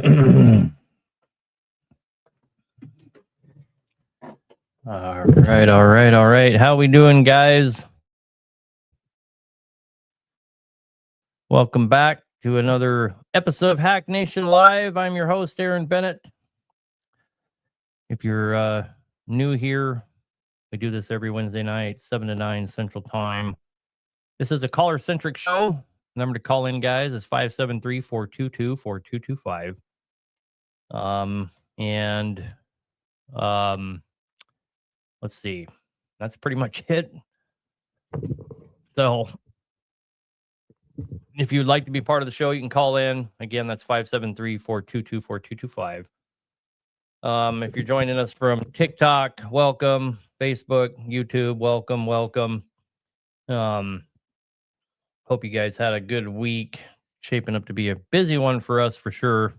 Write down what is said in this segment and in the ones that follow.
All right. How we doing, guys? Welcome back to another episode of Hack Nation Live. I'm your host, Aaron Bennett. If you're new here, we do this every Wednesday night, 7 to 9 Central Time. This is a caller-centric show. Number to call in, guys, is 573-422-4225. Let's see. That's pretty much it. So if you'd like to be part of the show, you can call in. Again, that's 573-422-4225. If you're joining us from TikTok, welcome. Facebook, YouTube, welcome. Hope you guys had a good week. Shaping up to be a busy one for us for sure.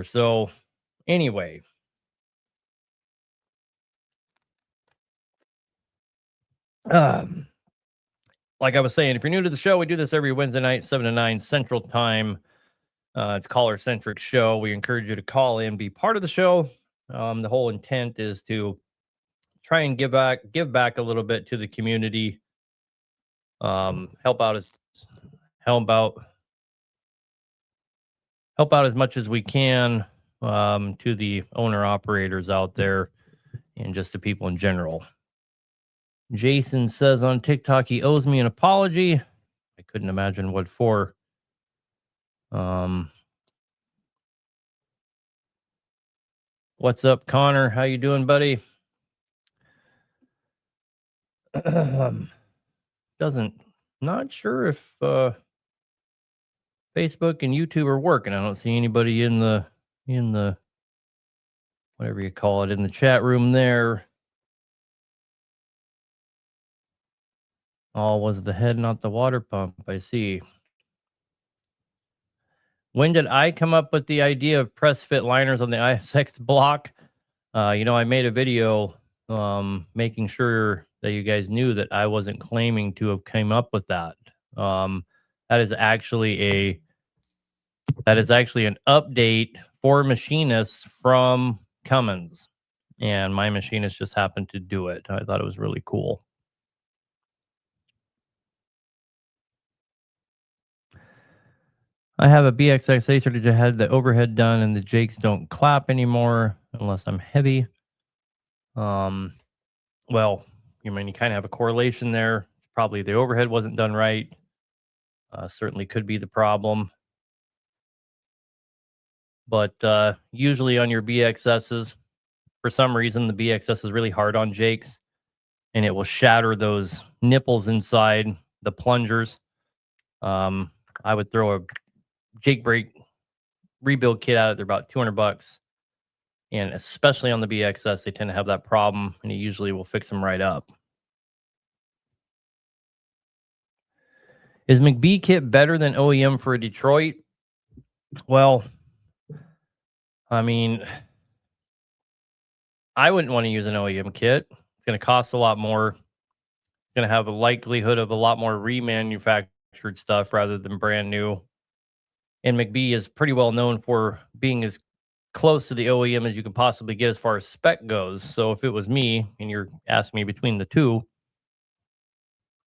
So anyway. Like I was saying, if you're new to the show, we do this every Wednesday night, 7 to 9 Central Time. It's a caller-centric show. We encourage you to call in, be part of the show. The whole intent is to try and give back a little bit to the community. Help out as much as we can to the owner operators out there and just to people in general. Jason says on TikTok he owes me an apology. I couldn't imagine what for. What's up, Connor? How you doing, buddy? Not sure if Facebook and YouTube are working. I don't see anybody in the whatever you call it in the chat room there. All was the head, not the water pump. I see. When did I come up with the idea of press fit liners on the ISX block? I made a video making sure that you guys knew that I wasn't claiming to have came up with that. That is actually an update for machinists from Cummins, and my machinist just happened to do it. I thought it was really cool. I have a BXX Acer that had the overhead done, and the jakes don't clap anymore unless I'm heavy. Well, you kind of have a correlation there. Probably the overhead wasn't done right. Certainly could be the problem. But usually on your BXSs, for some reason, the BXS is really hard on jakes, and it will shatter those nipples inside the plungers. I would throw a jake brake rebuild kit out. They're about $200. And especially on the BXS, they tend to have that problem, and it usually will fix them right up. Is McBee kit better than OEM for a Detroit? Well, I wouldn't want to use an OEM kit. It's going to cost a lot more. It's going to have a likelihood of a lot more remanufactured stuff rather than brand new. And McBee is pretty well known for being as close to the OEM as you can possibly get as far as spec goes. So if it was me and you're asking me between the two,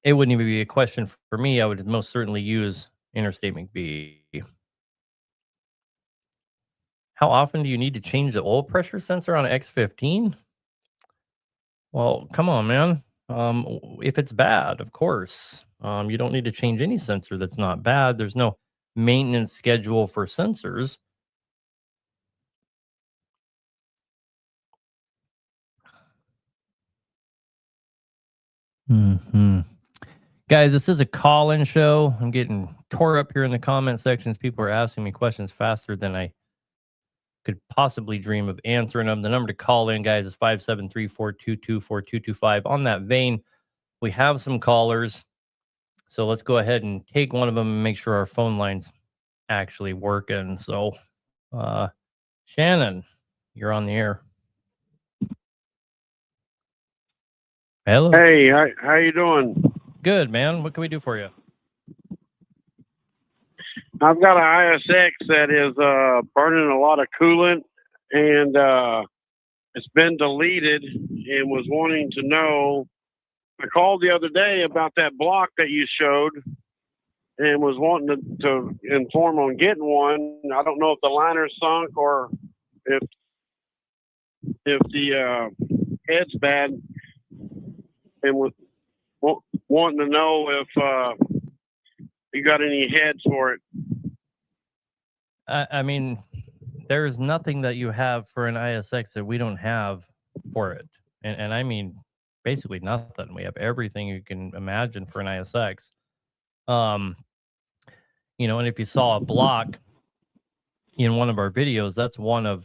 it wouldn't even be a question for me. I would most certainly use Interstate McBee. How often do you need to change the oil pressure sensor on an X15? Well, come on, man. If it's bad, of course. You don't need to change any sensor that's not bad. There's no maintenance schedule for sensors. Guys, this is a call-in show. I'm getting tore up here in the comment sections. People are asking me questions faster than I could possibly dream of answering them. The number to call in, guys, is 573-422-4225. On that vein, we have some callers. So let's go ahead and take one of them and make sure our phone line's actually working. So, Shannon, you're on the air. Hello. Hey, how you doing? Good, man. What can we do for you? I've got an ISX that is burning a lot of coolant, and it's been deleted, and was wanting to know. I called the other day about that block that you showed, and was wanting to inform on getting one. I don't know if the liner's sunk or if the head's bad, and was wanting to know if you got any heads for it. I mean, there's nothing that you have for an ISX that we don't have for it. And I mean, basically nothing. We have everything you can imagine for an ISX. Um, and if you saw a block in one of our videos, that's one of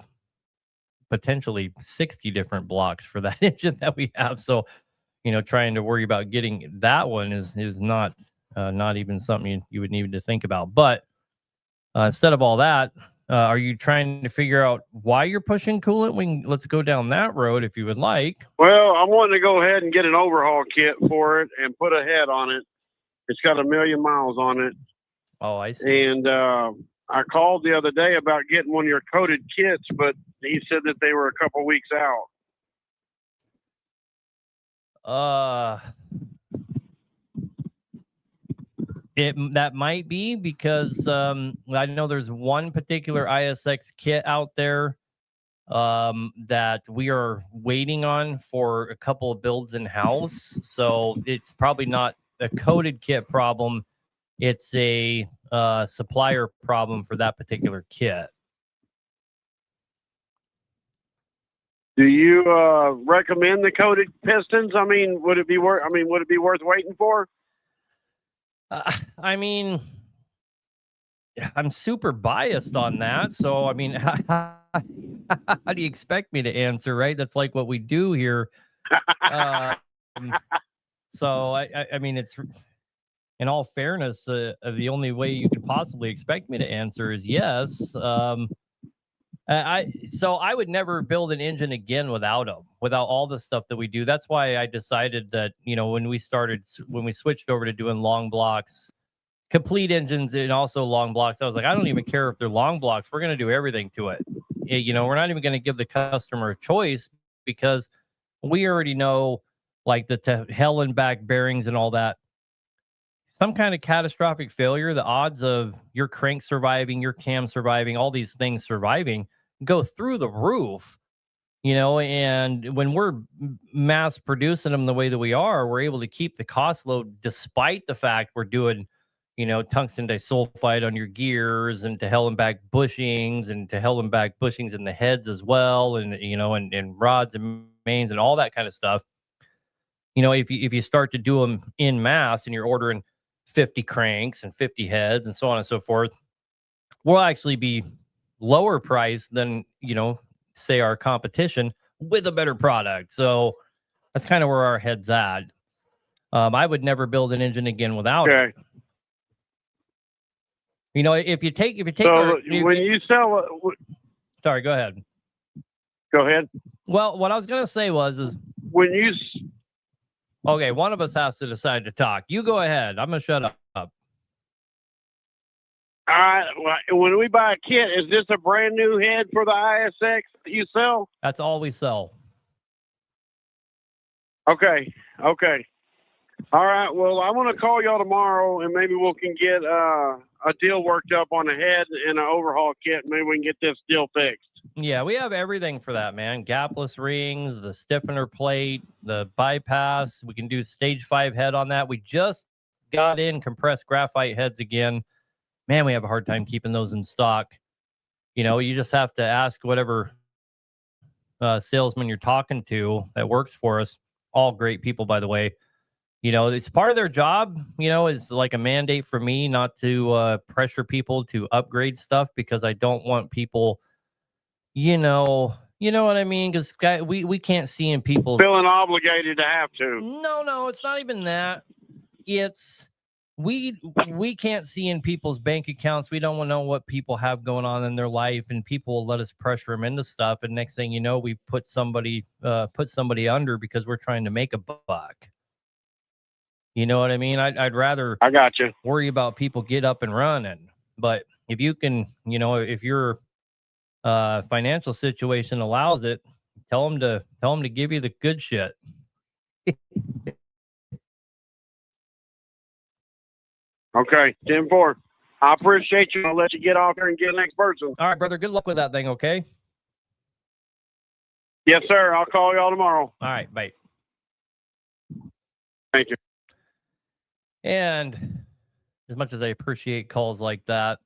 potentially 60 different blocks for that engine that we have. So, trying to worry about getting that one is not even something you would need to think about. But instead of all that, are you trying to figure out why you're pushing coolant? Let's go down that road if you would like. Well, I'm wanting to go ahead and get an overhaul kit for it and put a head on it. It's got 1,000,000 miles on it. Oh, I see. And I called the other day about getting one of your coated kits, but he said that they were a couple weeks out. That might be because I know there's one particular ISX kit out there that we are waiting on for a couple of builds in house. So it's probably not a coated kit problem. It's a supplier problem for that particular kit. Do you recommend the coated pistons? I mean, would it be worth waiting for? I mean, I'm super biased on that. So, I mean, how do you expect me to answer, right? That's like what we do here. So, I mean, it's in all fairness, the only way you could possibly expect me to answer is yes. So I would never build an engine again without all the stuff that we do. That's why I decided that, when we switched over to doing long blocks, complete engines, and also long blocks, I was like, I don't even care if they're long blocks. We're going to do everything to it. We're not even going to give the customer a choice because we already know, like the hell and back bearings and all that. Some kind of catastrophic failure, the odds of your crank surviving, your cam surviving, all these things surviving go through the roof, and when we're mass producing them the way that we are, we're able to keep the cost low despite the fact we're doing, tungsten disulfide on your gears and to hell and back bushings and to hell and back bushings in the heads as well. And, and rods and mains and all that kind of stuff. If you start to do them in mass and you're ordering 50 cranks and 50 heads and so on and so forth, we'll actually be lower price than, say our competition with a better product. So that's kind of where our head's at. I would never build an engine again without it. If you take so when you sell sorry, go ahead. Go ahead. Well, what I was going to say is when you okay, one of us has to decide to talk. You go ahead. I'm going to shut up. When we buy a kit, is this a brand new head for the ISX that you sell? That's all we sell. Okay. All right. Well, I want to call y'all tomorrow, and maybe we can get a deal worked up on a head and an overhaul kit. Maybe we can get this deal fixed. Yeah, we have everything for that, man. Gapless rings, the stiffener plate, the bypass. We can do stage 5 head on that. We just got in compressed graphite heads again. Man, we have a hard time keeping those in stock. You just have to ask whatever salesman you're talking to that works for us. All great people, by the way. It's part of their job, is like a mandate for me not to pressure people to upgrade stuff because I don't want people, you know what I mean? Because we can't see in people's feeling obligated to have to. No, it's not even that. It's we can't see in people's bank accounts. We don't want to know what people have going on in their life, and people will let us pressure them into stuff. And next thing you know, we put somebody under because we're trying to make a buck. You know what I mean? I'd rather I got you. worry about people get up and running But if you can, if your financial situation allows it, tell them to give you the good shit. Okay, 10-4. I appreciate you. I'll let you get off here and get the next person. All right, brother. Good luck with that thing. Okay. Yes, sir. I'll call y'all tomorrow. All right. Bye. Thank you. And as much as I appreciate calls like that,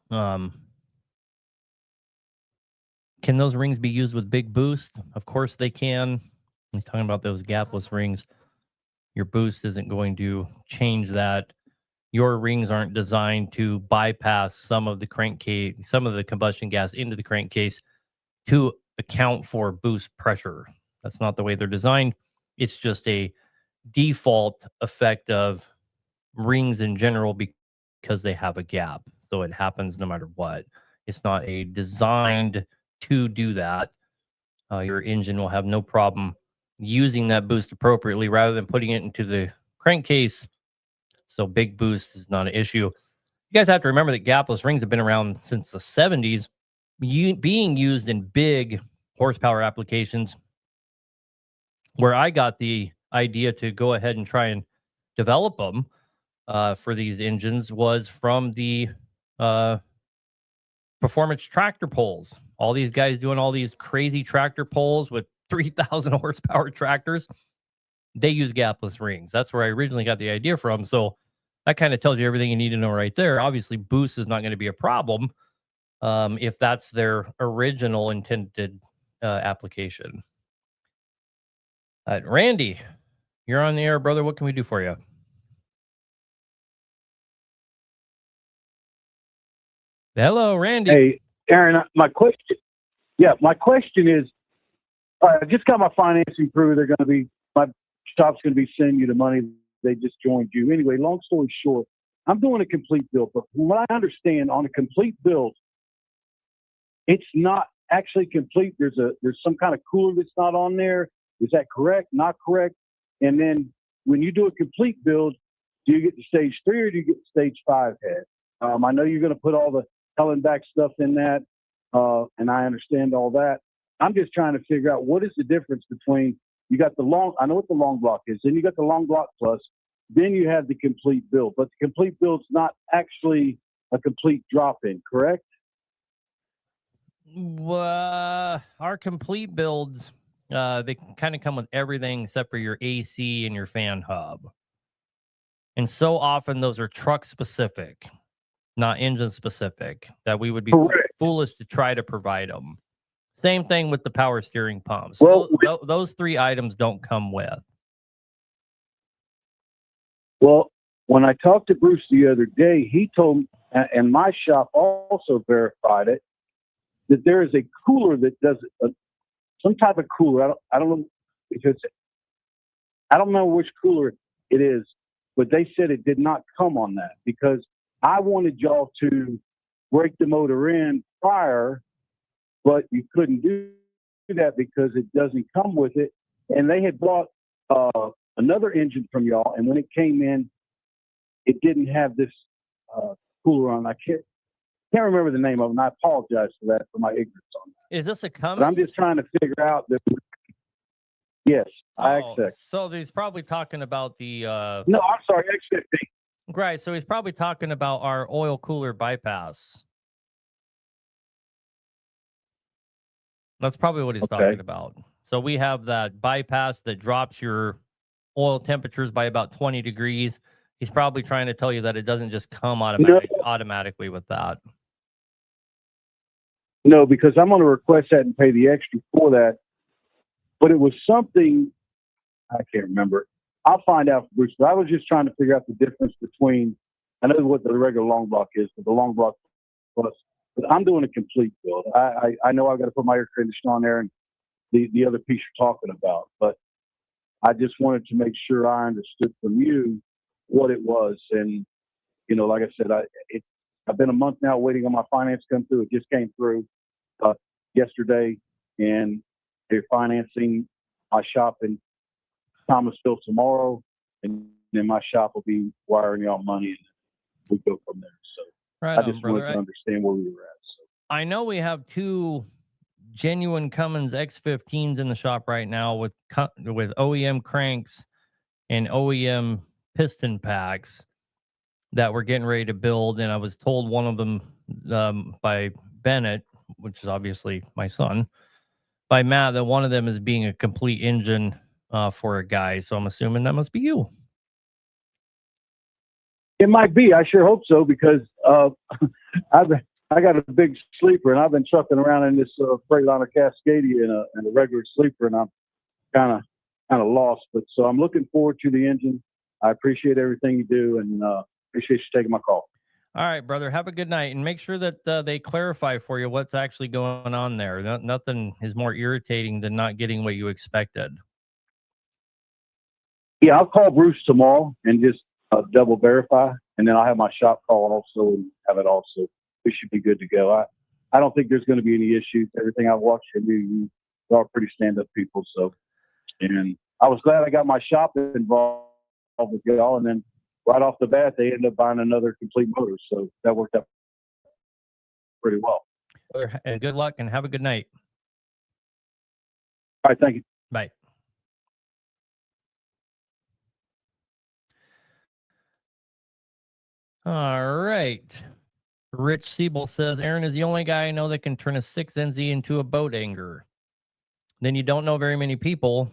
can those rings be used with big boost? Of course they can. He's talking about those gapless rings. Your boost isn't going to change that. Your rings aren't designed to bypass some of the crankcase, some of the combustion gas into the crankcase to account for boost pressure. That's not the way they're designed. It's just a default effect of rings in general because they have a gap. So it happens no matter what. It's not a designed to do that. Your engine will have no problem using that boost appropriately rather than putting it into the crankcase. So big boost is not an issue. You guys have to remember that gapless rings have been around since the 70s, being used in big horsepower applications. Where I got the idea to go ahead and try and develop them for these engines was from the performance tractor pulls. All these guys doing all these crazy tractor pulls with 3,000 horsepower tractors, they use gapless rings. That's where I originally got the idea from. So that kind of tells you everything you need to know right there. Obviously, boost is not going to be a problem if that's their original intended application. Randy, you're on the air, brother. What can we do for you? Hello, Randy. Hey, Aaron, my question is, I just got my financing through. My shop's going to be sending you the money. They just joined you. Anyway, long story short, I'm doing a complete build. But from what I understand, on a complete build, it's not actually complete. There's some kind of cooler that's not on there. Is that correct? Not correct? And then when you do a complete build, do you get to stage 3 or do you get to stage 5 head? I know you're going to put all the Helen back stuff in that, and I understand all that. I'm just trying to figure out what is the difference between you got the long. I know what the long block is. Then you got the long block plus. Then you have the complete build, but the complete build's not actually a complete drop-in, correct? Our complete builds, they kind of come with everything except for your AC and your fan hub. And so often those are truck specific, not engine specific, that we would be foolish to try to provide them. Same thing with the power steering pumps. Well, those 3 items don't come with. Well, when I talked to Bruce the other day, he told me, and my shop also verified it, that there is a cooler that does some type of cooler. I don't know because I don't know which cooler it is, but they said it did not come on that because I wanted y'all to break the motor in prior, but you couldn't do that because it doesn't come with it. And they had bought another engine from y'all, and when it came in, it didn't have this cooler on. I can't remember the name of it, and I apologize for that, for my ignorance on that. Is this a Cummins? But I'm just trying to figure out that. Yes, I accept. So he's probably talking about the. No, I'm sorry, X15. Right, so he's probably talking about our oil cooler bypass. That's probably what he's talking about. So we have that bypass that drops your oil temperatures by about 20 degrees. He's probably trying to tell you that it doesn't just come automatically with that. No, because I'm going to request that and pay the extra for that. But it was something, I can't remember. I'll find out for Bruce. But I was just trying to figure out the difference between, I know what the regular long block is, but the long block plus. But I'm doing a complete build. I know I've got to put my air conditioner on there and the other piece you're talking about. But I just wanted to make sure I understood from you what it was. And, like I said, I've been a month now waiting on my finance to come through. It just came through yesterday, and they're financing my shop in Thomasville tomorrow, and then my shop will be wiring y'all money, and we go from there. So Right I on, just brother. wanted to understand where we were at. So. I know we have 2 genuine Cummins X15s in the shop right now with OEM cranks and OEM piston packs that we're getting ready to build. And I was told one of them by Bennett, which is obviously my son, by Matt, that one of them is being a complete engine for a guy. So I'm assuming that must be you. It might be. I sure hope so, because I got a big sleeper, and I've been trucking around in this Freightliner Cascadia in a regular sleeper, and I'm kind of lost. But so I'm looking forward to the engine. I appreciate everything you do, and appreciate you taking my call. All right, brother. Have a good night, and make sure that they clarify for you what's actually going on there. Nothing is more irritating than not getting what you expected. Yeah, I'll call Bruce tomorrow and just double verify, and then I'll have my shop call also and have it also. We should be good to go. I don't think there's going to be any issues. Everything I've watched from you are pretty stand-up people. So, and I was glad I got my shop involved with y'all, and then right off the bat, they ended up buying another complete motor. So that worked out pretty well. And good luck, and have a good night. All right, thank you. Bye. All right. Rich Siebel says, Aaron is the only guy I know that can turn a 6NZ into a boat anchor. Then you don't know very many people,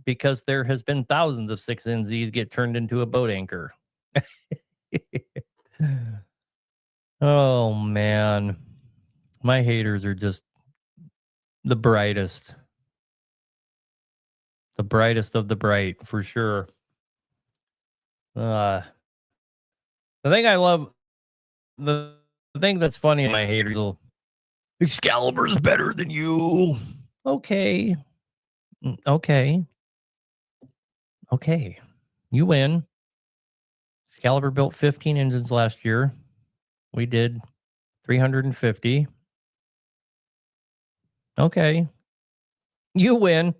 because there has been thousands of 6NZs get turned into a boat anchor. Oh, man. My haters are just the brightest. The brightest of the bright, for sure. The thing I love, the thing that's funny, my haters will, Excalibur's better than you. Okay. Okay. Okay. You win. Excalibur built 15 engines last year. We did 350. Okay. You win.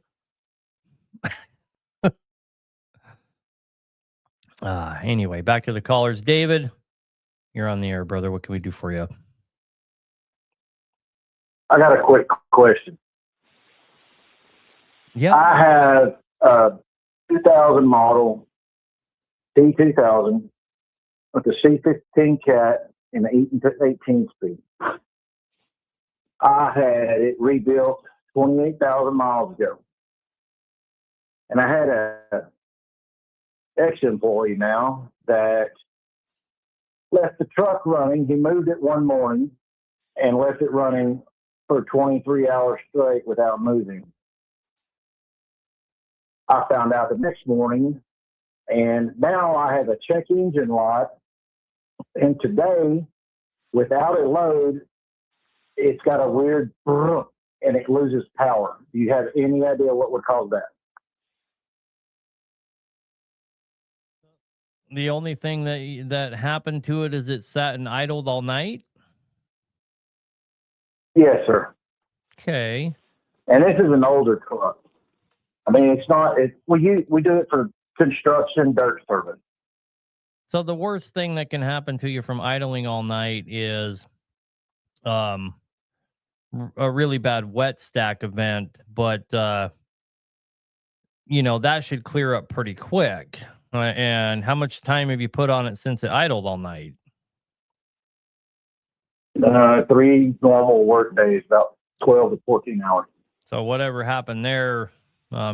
Anyway, back to the callers. David, you're on the air, brother. What can we do for you? I got a quick question. Yeah. I have a 2000 model T2000 with a C15 cat and an 18 speed. I had it rebuilt 28,000 miles ago. And I had a ex-employee now that left the truck running. He moved it one morning and left it running for 23 hours straight without moving. I found out the next morning, and now I have a check engine light. And today, without a load, it's got a weird and it loses power. Do you have any idea what would cause that? The only thing that happened to it is it sat and idled all night. Yes, sir. Okay. And this is an older truck. I mean, it's not. We do it for construction, dirt service. So the worst thing that can happen to you from idling all night is a really bad wet stack event, but that should clear up pretty quick. And how much time have you put on it since it idled all night? 3 normal work days, about 12 to 14 hours. So whatever happened there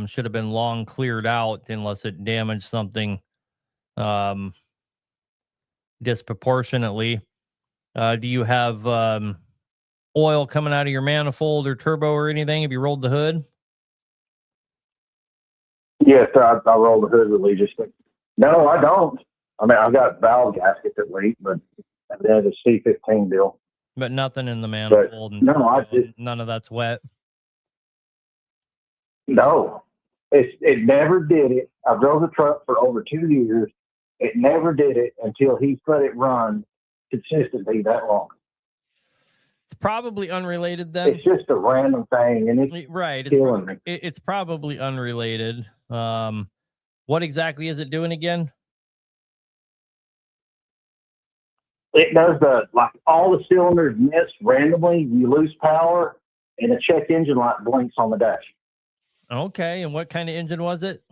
should have been long cleared out, unless it damaged something disproportionately. Do you have oil coming out of your manifold or turbo or anything? Have you rolled the hood? Yes, sir. I roll the hood release. No, I don't. I mean, I've got valve gaskets that leak, but that's a C15 deal. But nothing in the manifold. But, no, none of that's wet. No, it never did it. I drove the truck for over 2 years. It never did it until he let it run consistently that long. It's probably unrelated then. It's just a random thing, and it's right. killing me. It's probably unrelated. What exactly is it doing again? it does all the cylinders miss randomly. You lose power, and the check engine light blinks on the dash. Okay, and what kind of engine was it?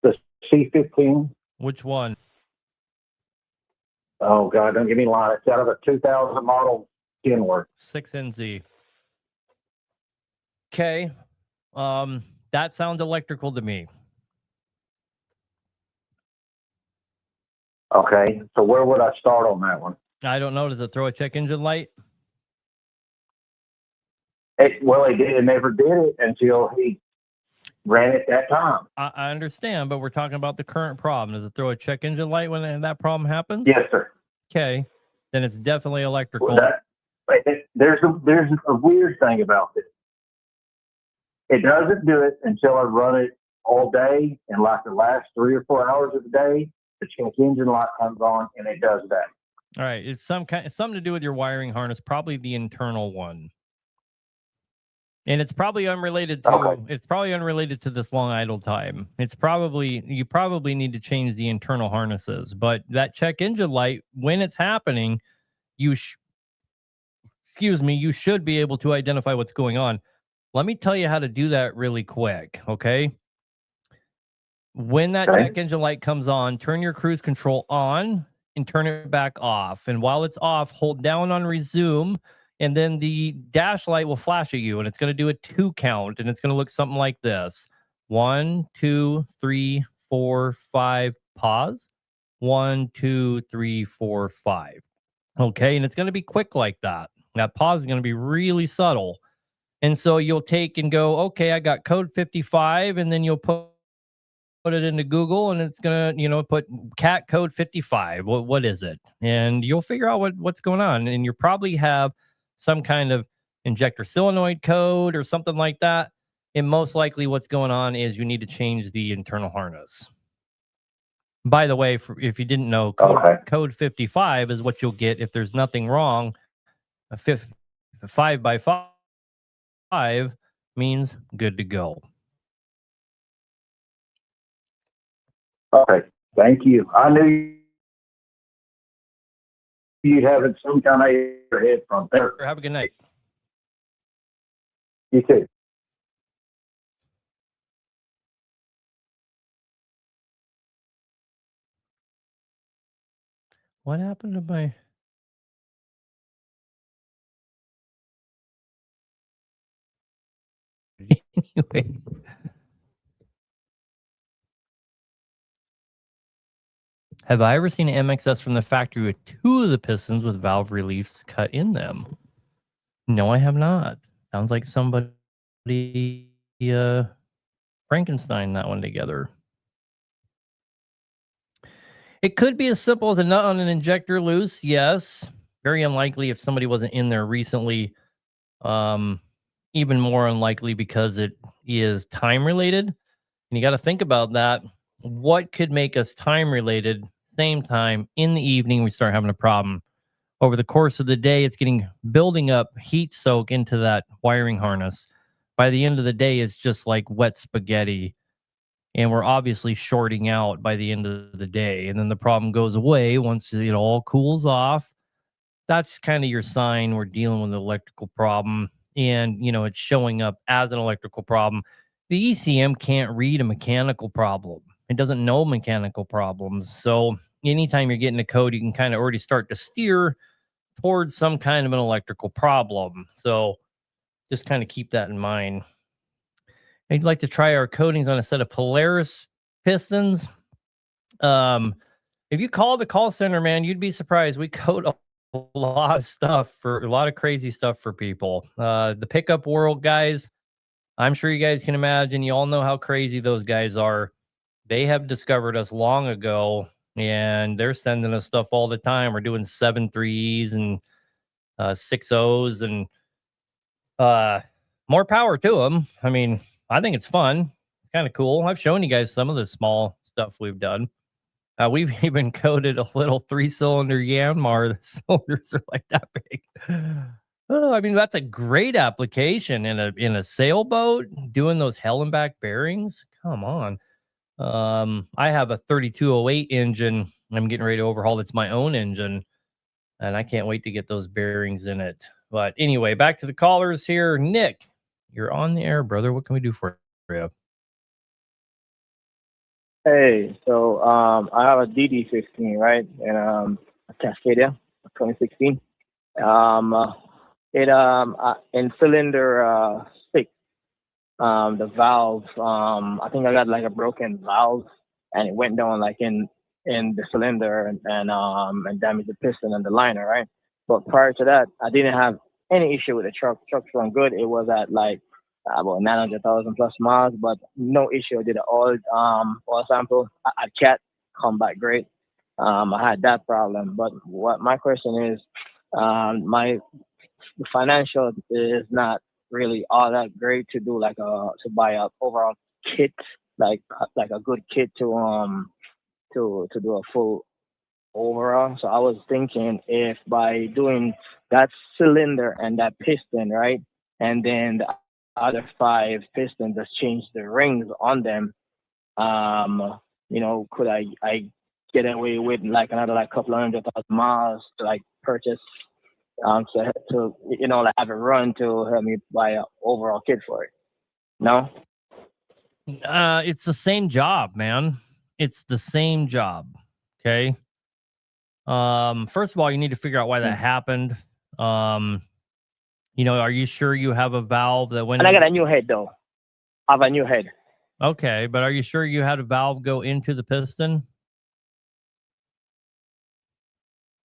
The C15. Which one? Oh God, don't give me a line. It's out of a 2000 model Kenworth. 6NZ. Okay. That sounds electrical to me. Okay, so where would I start on that one? I don't know. Does it throw a check engine light? It never did it until he ran it that time. I understand, but we're talking about the current problem. Does it throw a check engine light when that problem happens? Yes, sir. Okay, then it's definitely electrical. There's a weird thing about this. It doesn't do it until I run it all day, and like the last 3 or 4 hours of the day, the check engine light comes on, and it does that. All right, it's something to do with your wiring harness, probably the internal one. And it's probably unrelated to this long idle time. You probably need to change the internal harnesses, but that check engine light, when it's happening, you should be able to identify what's going on. Let me tell you how to do that really quick, okay? When that check engine light comes on, turn your cruise control on and turn it back off. And while it's off, hold down on resume, and then the dash light will flash at you, and it's going to do a 2 count, and it's going to look something like this. 1, 2, 3, 4, 5, pause. 1, 2, 3, 4, 5. Okay, and it's going to be quick like that. That pause is going to be really subtle. And so you'll take and go, okay, I got code 55, and then you'll put it into Google, and it's going to, put cat code 55. What is it? And you'll figure out what's going on. And you probably have some kind of injector solenoid code or something like that. And most likely what's going on is you need to change the internal harness. By the way, if you didn't know, code 55 is what you'll get if there's nothing wrong. A 5 by 5 means good to go. Okay, thank you. I knew you'd have some kind of head from there. Have a good night. You too. What happened to my... Anyway. Have I ever seen an MXS from the factory with 2 of the pistons with valve reliefs cut in them? No, I have not. Sounds like somebody Frankenstein that one together. It could be as simple as a nut on an injector loose. Yes. Very unlikely if somebody wasn't in there recently. Even more unlikely because it is time related. And you got to think about that. What could make us time related? Same time in the evening, we start having a problem. Over the course of the day, it's building up heat soak into that wiring harness. By the end of the day, it's just like wet spaghetti. And we're obviously shorting out by the end of the day. And then the problem goes away once it all cools off. That's kind of your sign we're dealing with an electrical problem. And, it's showing up as an electrical problem. The ECM can't read a mechanical problem. It doesn't know mechanical problems. So anytime you're getting a code, you can kind of already start to steer towards some kind of an electrical problem. So just kind of keep that in mind. I'd like to try our coatings on a set of Polaris pistons. If you call the call center, man, you'd be surprised. We coat a lot of crazy stuff for people. The pickup world guys, I'm sure you guys can imagine. You all know how crazy those guys are. They have discovered us long ago, and they're sending us stuff all the time. We're doing 7.3s and 6.0s, and more power to them. I mean, I think it's fun. It's kind of cool. I've shown you guys some of the small stuff we've done. We've even coated a little 3-cylinder Yanmar. The cylinders are like that big. Oh, I mean, that's a great application in a sailboat, doing those Hellenbach bearings. Come on. I have a 3208 engine. I'm getting ready to overhaul. It's my own engine, and I can't wait to get those bearings in it. But anyway, back to the callers here. Nick, you're on the air, brother. What can we do for you? Hey, so I have a DD15, right, and a Cascadia, 2016. In cylinder 6, the valve, I think I got like a broken valve, and it went down like in the cylinder and damaged the piston and the liner, right? But prior to that, I didn't have any issue with the truck. Truck's run good. It was at like about 900,000 plus miles, but no issue. I did an oil sample. I cat come back great. I had that problem, but what my question is, my financial is not really all that great to do like to buy a overall kit, like a good kit to do a full overall. So I was thinking if by doing that cylinder and that piston, right, and then the other 5 pistons, just change the rings on them. Could I get away with like another like couple of 100,000 miles to like purchase to like have a run to help me buy an overall kit for it? No. It's the same job, man. It's the same job. Okay. First of all, you need to figure out why that happened. Are you sure you have a valve that went? And I got a new head though. I have a new head. Okay, but are you sure you had a valve go into the piston?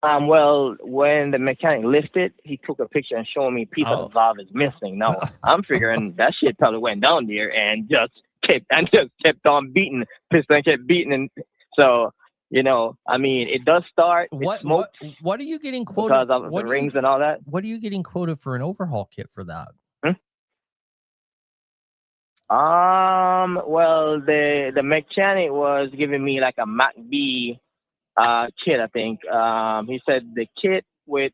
Well, when the mechanic lifted, he took a picture and showed me a piece of the valve is missing. Now I'm figuring that shit probably went down there and just kept on beating. Piston kept beating, and so I mean, it does start. What are you getting quoted because of the rings and all that? What are you getting quoted for an overhaul kit for that? Well, the mechanic was giving me like a Mac B kit, I think. He said the kit with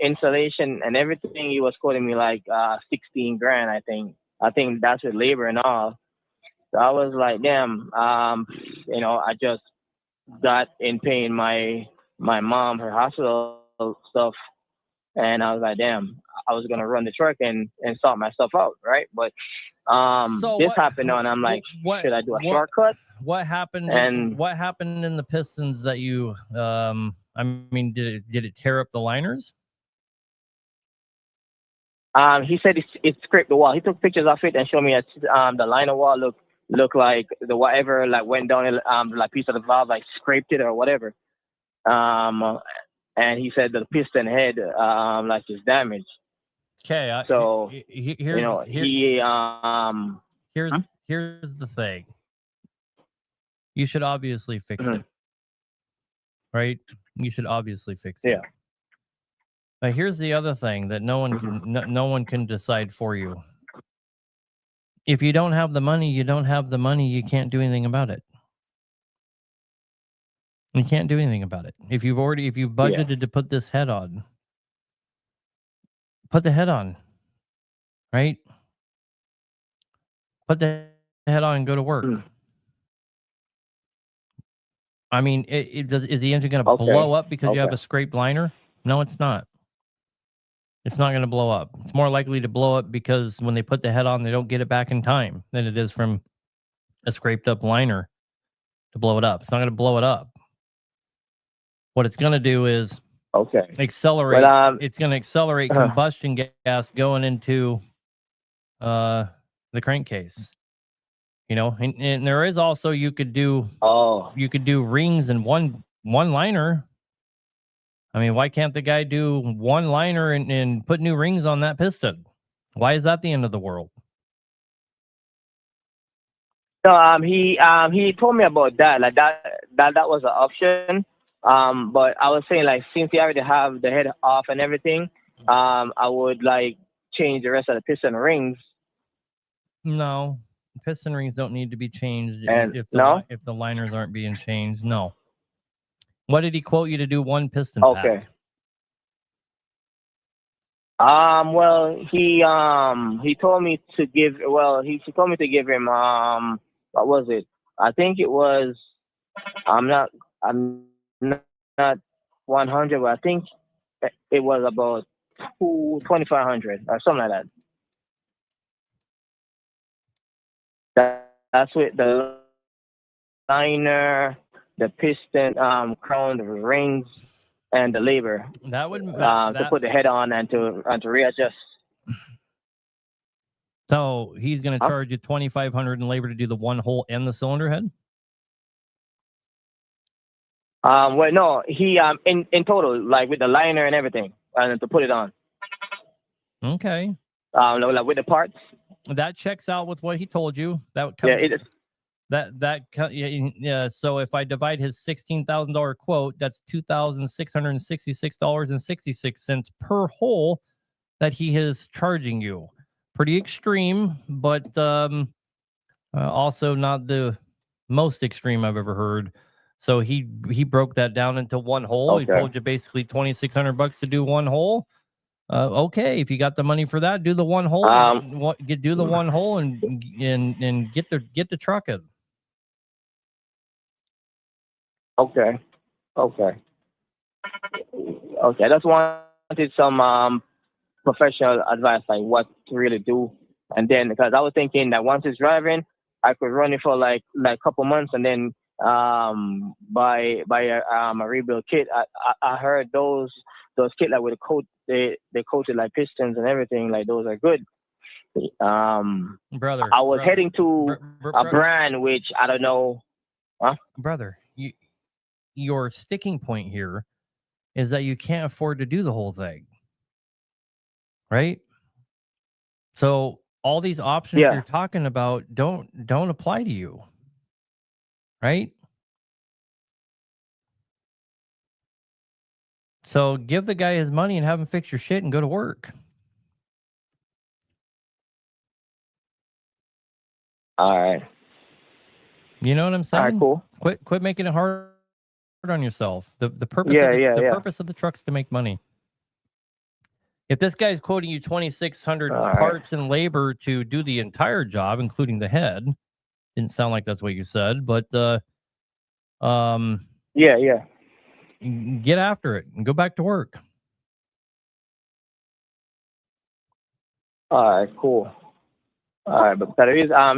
installation and everything, he was quoting me like 16 grand, I think. I think that's with labor and all. So I was like, damn, I just got in paying my mom her hospital stuff, and I was like, damn, I was gonna run the truck and sort myself out, right? But this happened, and I'm like, should I do a shortcut? What happened? And what happened in the pistons that you? I mean, did it tear up the liners? He said it scraped the wall. He took pictures of it and showed me the liner wall look like the whatever like went down like piece of the valve like scraped it or whatever. And he said the piston head like is damaged. Okay. So here's the thing. You should obviously fix it, right? You should obviously fix it. Now here's the other thing that no one can decide for you. If you don't have the money, you don't have the money. You can't do anything about it. You can't do anything about it. If you've budgeted to put this head on, put the head on, right? Put the head on and go to work. I mean, is the engine going to blow up because you have a scraped liner? No, it's not. It's not going to blow up. It's more likely to blow up because when they put the head on, they don't get it back in time than it is from a scraped up liner to blow it up. It's not going to blow it up. What it's going to do is accelerate. It's going to accelerate combustion gas going into the crankcase. And there is also you could do rings in one liner. I mean, why can't the guy do one liner and put new rings on that piston? Why is that the end of the world? No, he told me about that. Like that was an option. But I was saying like since he already have the head off and everything, I would like change the rest of the piston rings. No, piston rings don't need to be changed if the liners aren't being changed. No. What did he quote you to do one piston pack? Well, he told me to give. Well, he told me to give him what was it? I think it was. I'm not 100, but I think it was about 2,500 or something like that. That's with the liner, the piston, crown, the rings, and the labor That would to put the head on and to readjust. So he's going to Huh? charge you $2,500 in labor to do the one hole and the cylinder head. Well, no, he in total, like with the liner and everything, and to put it on. Okay, Like with the parts. that checks out with what he told you. That Yeah, comes, it is. yeah. So if I divide his $16,000 quote, that's $2,666.66 per hole that he is charging you. Pretty extreme, but also not the most extreme I've ever heard. So he broke that down into one hole. He Okay. told you basically $2,600 to do one hole. Okay, if you got the money for that, do the one hole. Do the one hole and get the truck in. Okay. That's wanted some professional advice, like what to really do, and then because I was thinking that once it's driving, I could run it for like a couple months, and then buy a rebuild kit. I heard those kit like with a coat, they coated like pistons and everything, like those are good. Brother, I was heading to a brand which I don't know. Huh? Brother, your sticking point here is that you can't afford to do the whole thing, right? So all these options you're talking about don't apply to you, right? So give the guy his money and have him fix your shit and go to work. All right. You know what I'm saying? All right, cool. Quit making it hard on yourself. The purpose purpose of the truck's to make money. If this guy's quoting you 2,600 parts and labor to do the entire job, including the head, didn't sound like that's what you said, but get after it and go back to work. All right, cool. All right, but there is I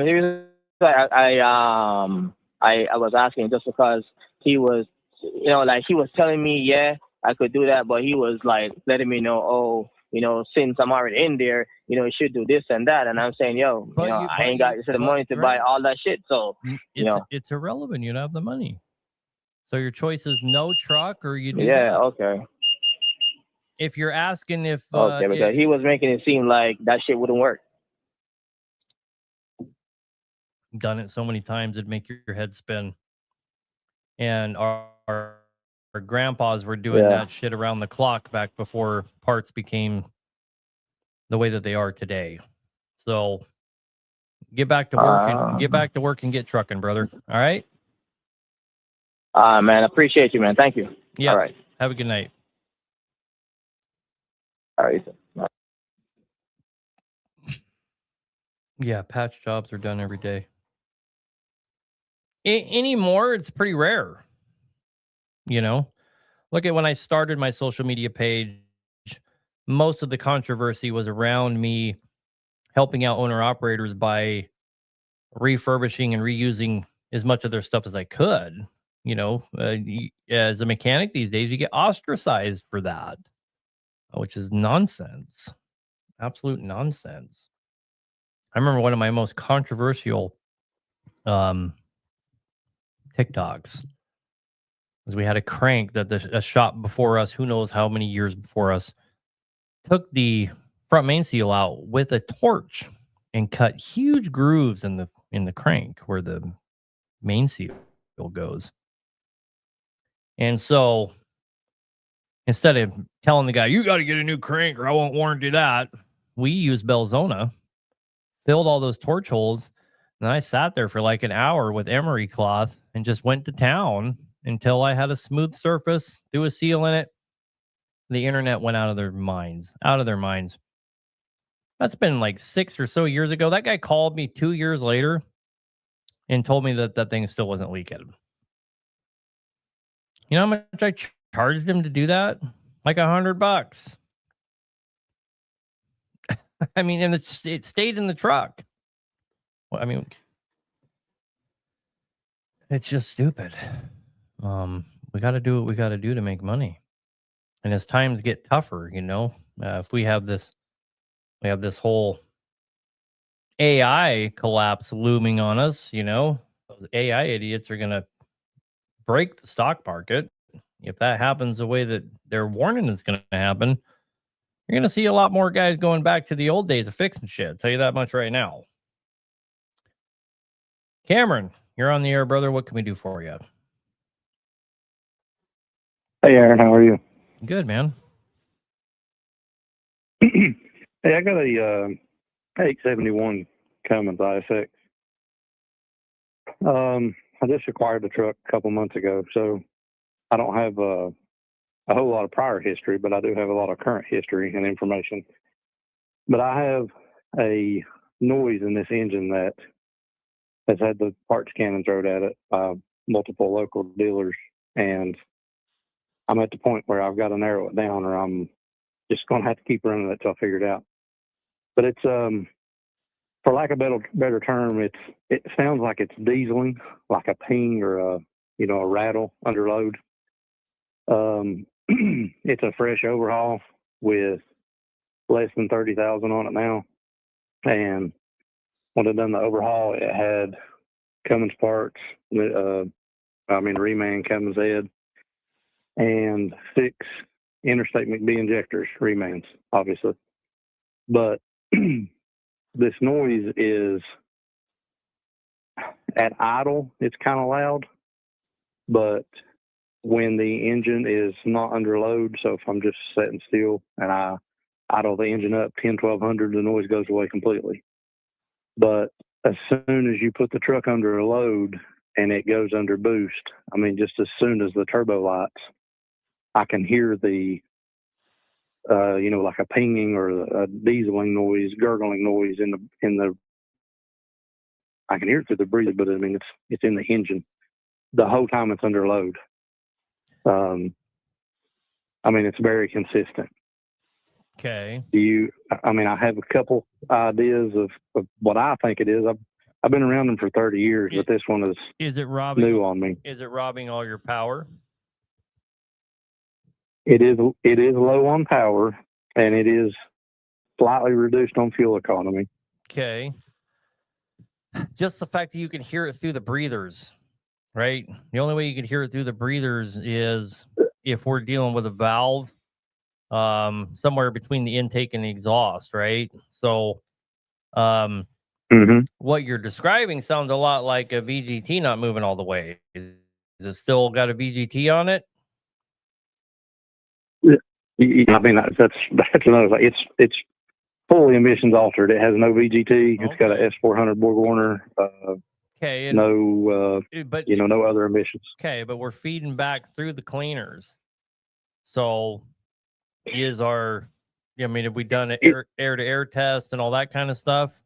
was asking just because he was, like he was telling me, yeah, I could do that, but he was like letting me know, since I'm already in there, you should do this and that, and I'm saying, I ain't got the money to buy all that shit, so it's irrelevant. You don't have the money, so your choice is no truck or you do. Yeah, okay. If you're asking if because he was making it seem like that shit wouldn't work. Done it so many times it'd make your head spin. And our grandpas were doing that shit around the clock back before parts became the way that they are today. So get back to work and get trucking, brother. All right. Man, appreciate you, man. Thank you. Yeah. All right. Have a good night. All right. Yeah, patch jobs are done every day. Anymore, it's pretty rare. Look at when I started my social media page, most of the controversy was around me helping out owner operators by refurbishing and reusing as much of their stuff as I could. As a mechanic these days, you get ostracized for that, which is nonsense. Absolute nonsense. I remember one of my most controversial TikToks was we had a crank that a shop before us, who knows how many years before us, took the front main seal out with a torch and cut huge grooves in the crank where the main seal goes. And so instead of telling the guy, you got to get a new crank or I won't warranty that, we used Belzona, filled all those torch holes. And I sat there for like an hour with emery cloth and just went to town until I had a smooth surface, threw a seal in it. The internet went out of their minds. That's been like 6 or so years ago. That guy called me 2 years later and told me that that thing still wasn't leaking. You know how much I charged him to do that? Like $100. I mean, and it stayed in the truck. Well, I mean, it's just stupid. We got to do what we got to do to make money. And as times get tougher, if we have this whole AI collapse looming on us, those AI idiots are going to break the stock market. If that happens the way that they're warning it's going to happen, you're going to see a lot more guys going back to the old days of fixing shit. I'll tell you that much right now. Cameron, you're on the air, brother. What can we do for you? Hey, Aaron, how are you? Good, man. Hey, I got a 871 Cummins ISX. I just acquired the truck a couple months ago, so I don't have a whole lot of prior history, but I do have a lot of current history and information. But I have a noise in this engine that has had the parts cannon thrown at it by multiple local dealers, and I'm at the point where I've got to narrow it down, or I'm just going to have to keep running it till I figure it out. But it's for lack of a better term, it sounds like it's dieseling, like a ping or a rattle under load. It's a fresh overhaul with less than 30,000 on it now, and when I done the overhaul, it had Cummins parts, reman Cummins head, and 6 Interstate McBee injectors, remans, obviously. But this noise is at idle, it's kind of loud, but when the engine is not under load, so if I'm just sitting still and I idle the engine up 10-1200, the noise goes away completely. But as soon as you put the truck under a load and it goes under boost, just as soon as the turbo lights, I can hear the like a pinging or a dieseling noise, gurgling noise in the. I can hear it through the breather, but it's in the engine the whole time it's under load. It's very consistent. Okay. I have a couple ideas of what I think it is. I've been around them for 30 years, but this one is it robbing new on me. Is it robbing all your power? It is low on power, and it is slightly reduced on fuel economy. Okay. Just the fact that you can hear it through the breathers, right? The only way you can hear it through the breathers is if we're dealing with a valve somewhere between the intake and the exhaust, right? So what you're describing sounds a lot like a VGT not moving all the way. Is it still got a VGT on it? That's another thing. It's fully emissions altered. It has no VGT. It's got a S400 BorgWarner. Okay. No other emissions. Okay, but we're feeding back through the cleaners. So have we done an air-to-air test and all that kind of stuff?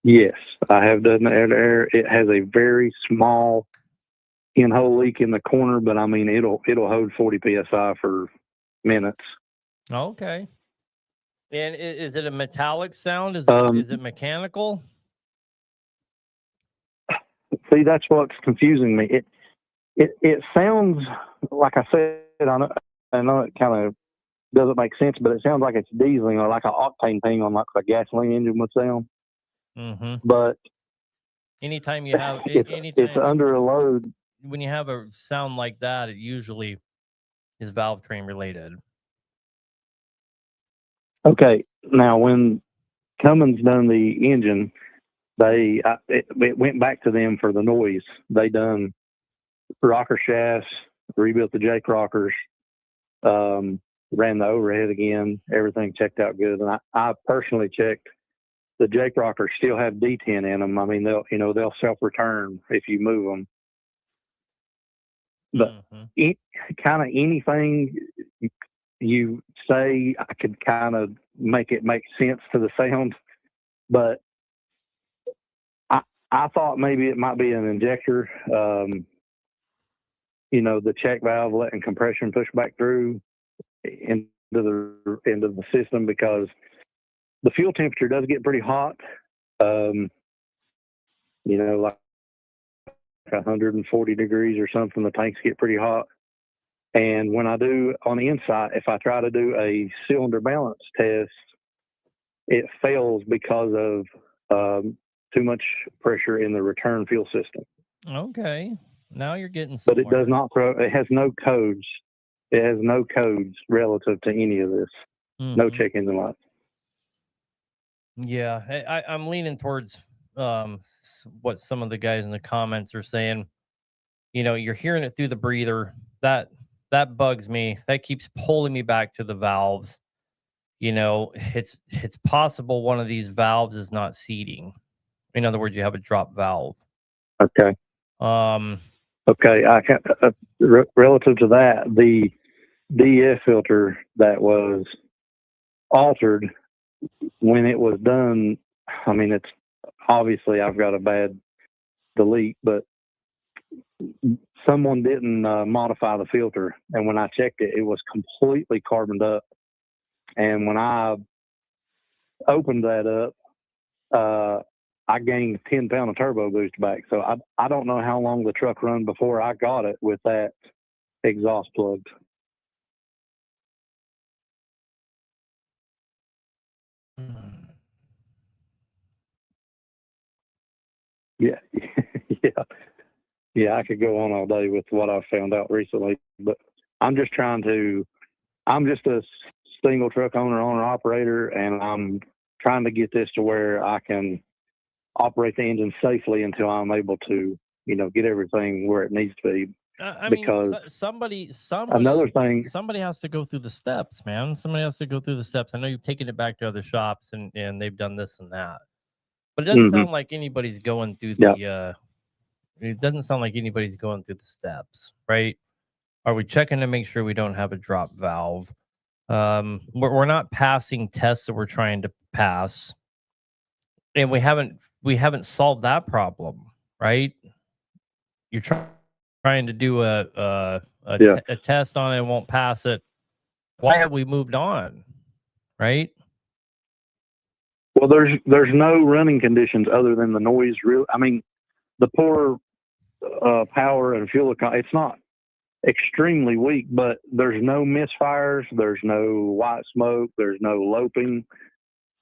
Yes, I have done the air-to-air. It has a very small in-hole leak in the corner, but it'll hold 40 psi for minutes. Okay. And is it a metallic sound? Is it mechanical? See, that's what's confusing me. It sounds like I said. I know it kind of doesn't make sense, but it sounds like it's dieseling or like an octane thing on like a gasoline engine would sound. Mm-hmm. But anytime you have it's under a load. When you have a sound like that, it usually is valve train related. Okay, now when Cummins done the engine, it went back to them for the noise. They done rocker shafts, rebuilt the Jake rockers, ran the overhead again. Everything checked out good, and I personally checked. The Jake rockers still have D10 in them. They'll self-return if you move them. But kind of anything you say, I could kind of make it make sense to the sound. But I thought maybe it might be an injector. The check valve letting compression push back through into the system, because the fuel temperature does get pretty hot. Like 140 degrees or something, the tanks get pretty hot. And when I do on the inside, if I try to do a cylinder balance test, it fails because of too much pressure in the return fuel system. Okay. Now you're getting But somewhere. it does not it has no codes. It has no codes relative to any of this. No check engine lights. Yeah, I'm leaning towards what some of the guys in the comments are saying. You're hearing it through the breather. That bugs me. That keeps pulling me back to the valves. It's possible one of these valves is not seating. In other words, you have a drop valve. Okay. Okay. I can relative to that, the DEF filter that was altered when it was done. I mean, it's obviously I've got a bad delete, but someone didn't modify the filter, and when I checked it, it was completely carboned up. And when I opened that up, I gained 10 pound of turbo boost back. So I don't know how long the truck run before I got it with that exhaust plugged. Yeah. Yeah, I could go on all day with what I've found out recently, but I'm just a single truck owner operator, and I'm trying to get this to where I can operate the engine safely until I'm able to, get everything where it needs to be. Because somebody another thing, somebody has to go through the steps, man. Somebody has to go through the steps. I know you've taken it back to other shops and they've done this and that, but it doesn't sound like anybody's going through the. It doesn't sound like anybody's going through the steps, right? Are we checking to make sure we don't have a drop valve? We're not passing tests that we're trying to pass, and we haven't solved that problem, right? You're trying to do a test on it and won't pass it. Why have we moved on, right? Well, there's no running conditions other than the noise. I mean, the poor power and fuel it's not extremely weak, but there's no misfires, there's no white smoke, there's no loping.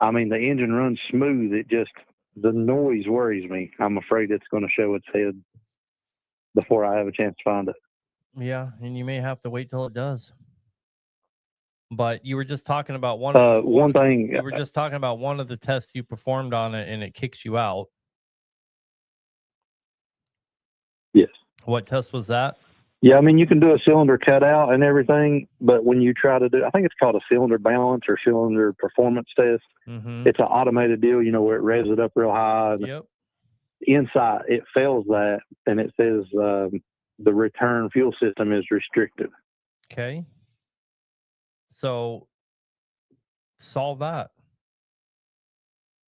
I mean, the engine runs smooth. The noise worries me. I'm afraid it's going to show its head before I have a chance to find it. Yeah, and you may have to wait till it does. But you were just talking about one thing. You were just talking about one of the tests you performed on it, and it kicks you out. Yes. What test was that? Yeah, I mean, you can do a cylinder cutout and everything, but when you try to do, I think it's called a cylinder balance or cylinder performance test. It's an automated deal, where it revs it up real high. Yep. Inside, it fails that, and it says the return fuel system is restricted. Okay. So solve that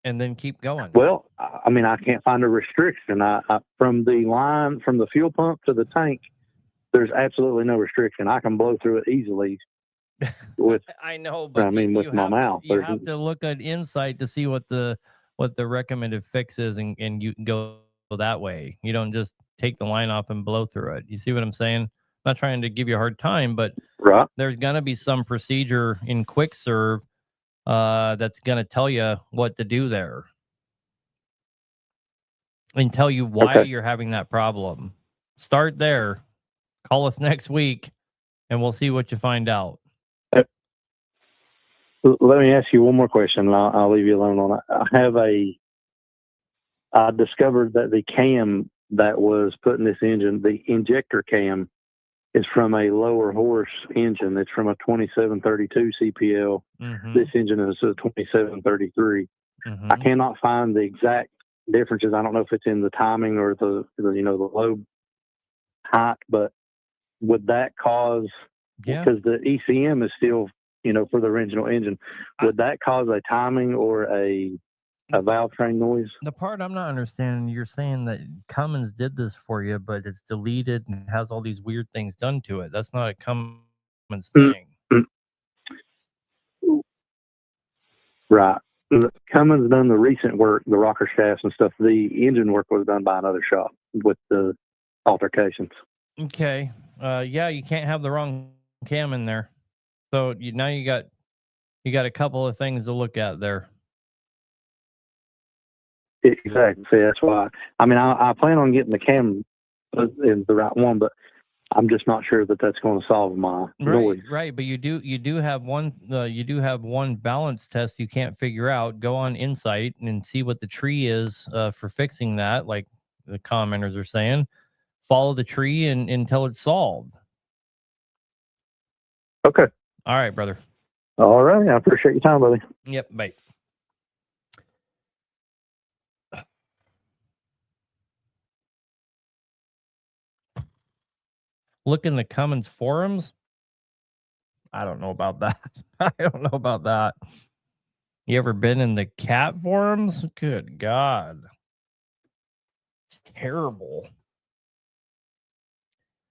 and then keep going. Well, I mean, I can't find a restriction. I from the line, from the fuel pump to the tank, there's absolutely no restriction. I can blow through it easily with, I know, but with my mouth. You have to look at Insight to see what the recommended fix is, and you can go that way. You don't just take the line off and blow through it. You see what I'm saying? I'm not trying to give you a hard time, but there's going to be some procedure in quick serve that's going to tell you what to do there and tell you why you're having that problem. Start there. Call us next week and we'll see what you find out. Let me ask you one more question, and I'll leave you alone on it. I discovered that the cam that was put in this engine, the injector cam, is from a lower horse engine. It's from a 2732 CPL. This engine is a 2733. I cannot find the exact differences. I don't know if it's in the timing or the lobe height, but would that cause, because the ECM is still, for the original engine, would that cause a timing or a a valve train noise. The part I'm not understanding, you're saying that Cummins did this for you, but it's deleted and has all these weird things done to it. That's not a Cummins thing. Right. Cummins done the recent work, the rocker shafts and stuff. The engine work was done by another shop with the altercations. Okay. Yeah, you can't have the wrong cam in there. So now you got a couple of things to look at there. Exactly. See, that's why. I mean, I plan on getting the cam in the right one, but I'm just not sure that that's going to solve my noise. Right. But you do have one balance test you can't figure out. Go on Insight and see what the tree is for fixing that. Like the commenters are saying, follow the tree until it's solved. Okay. All right, brother. All right. I appreciate your time, buddy. Yep. Bye. Look in the Cummins forums. I don't know about that. I don't know about that. You ever been in the cat forums? Good God. It's terrible.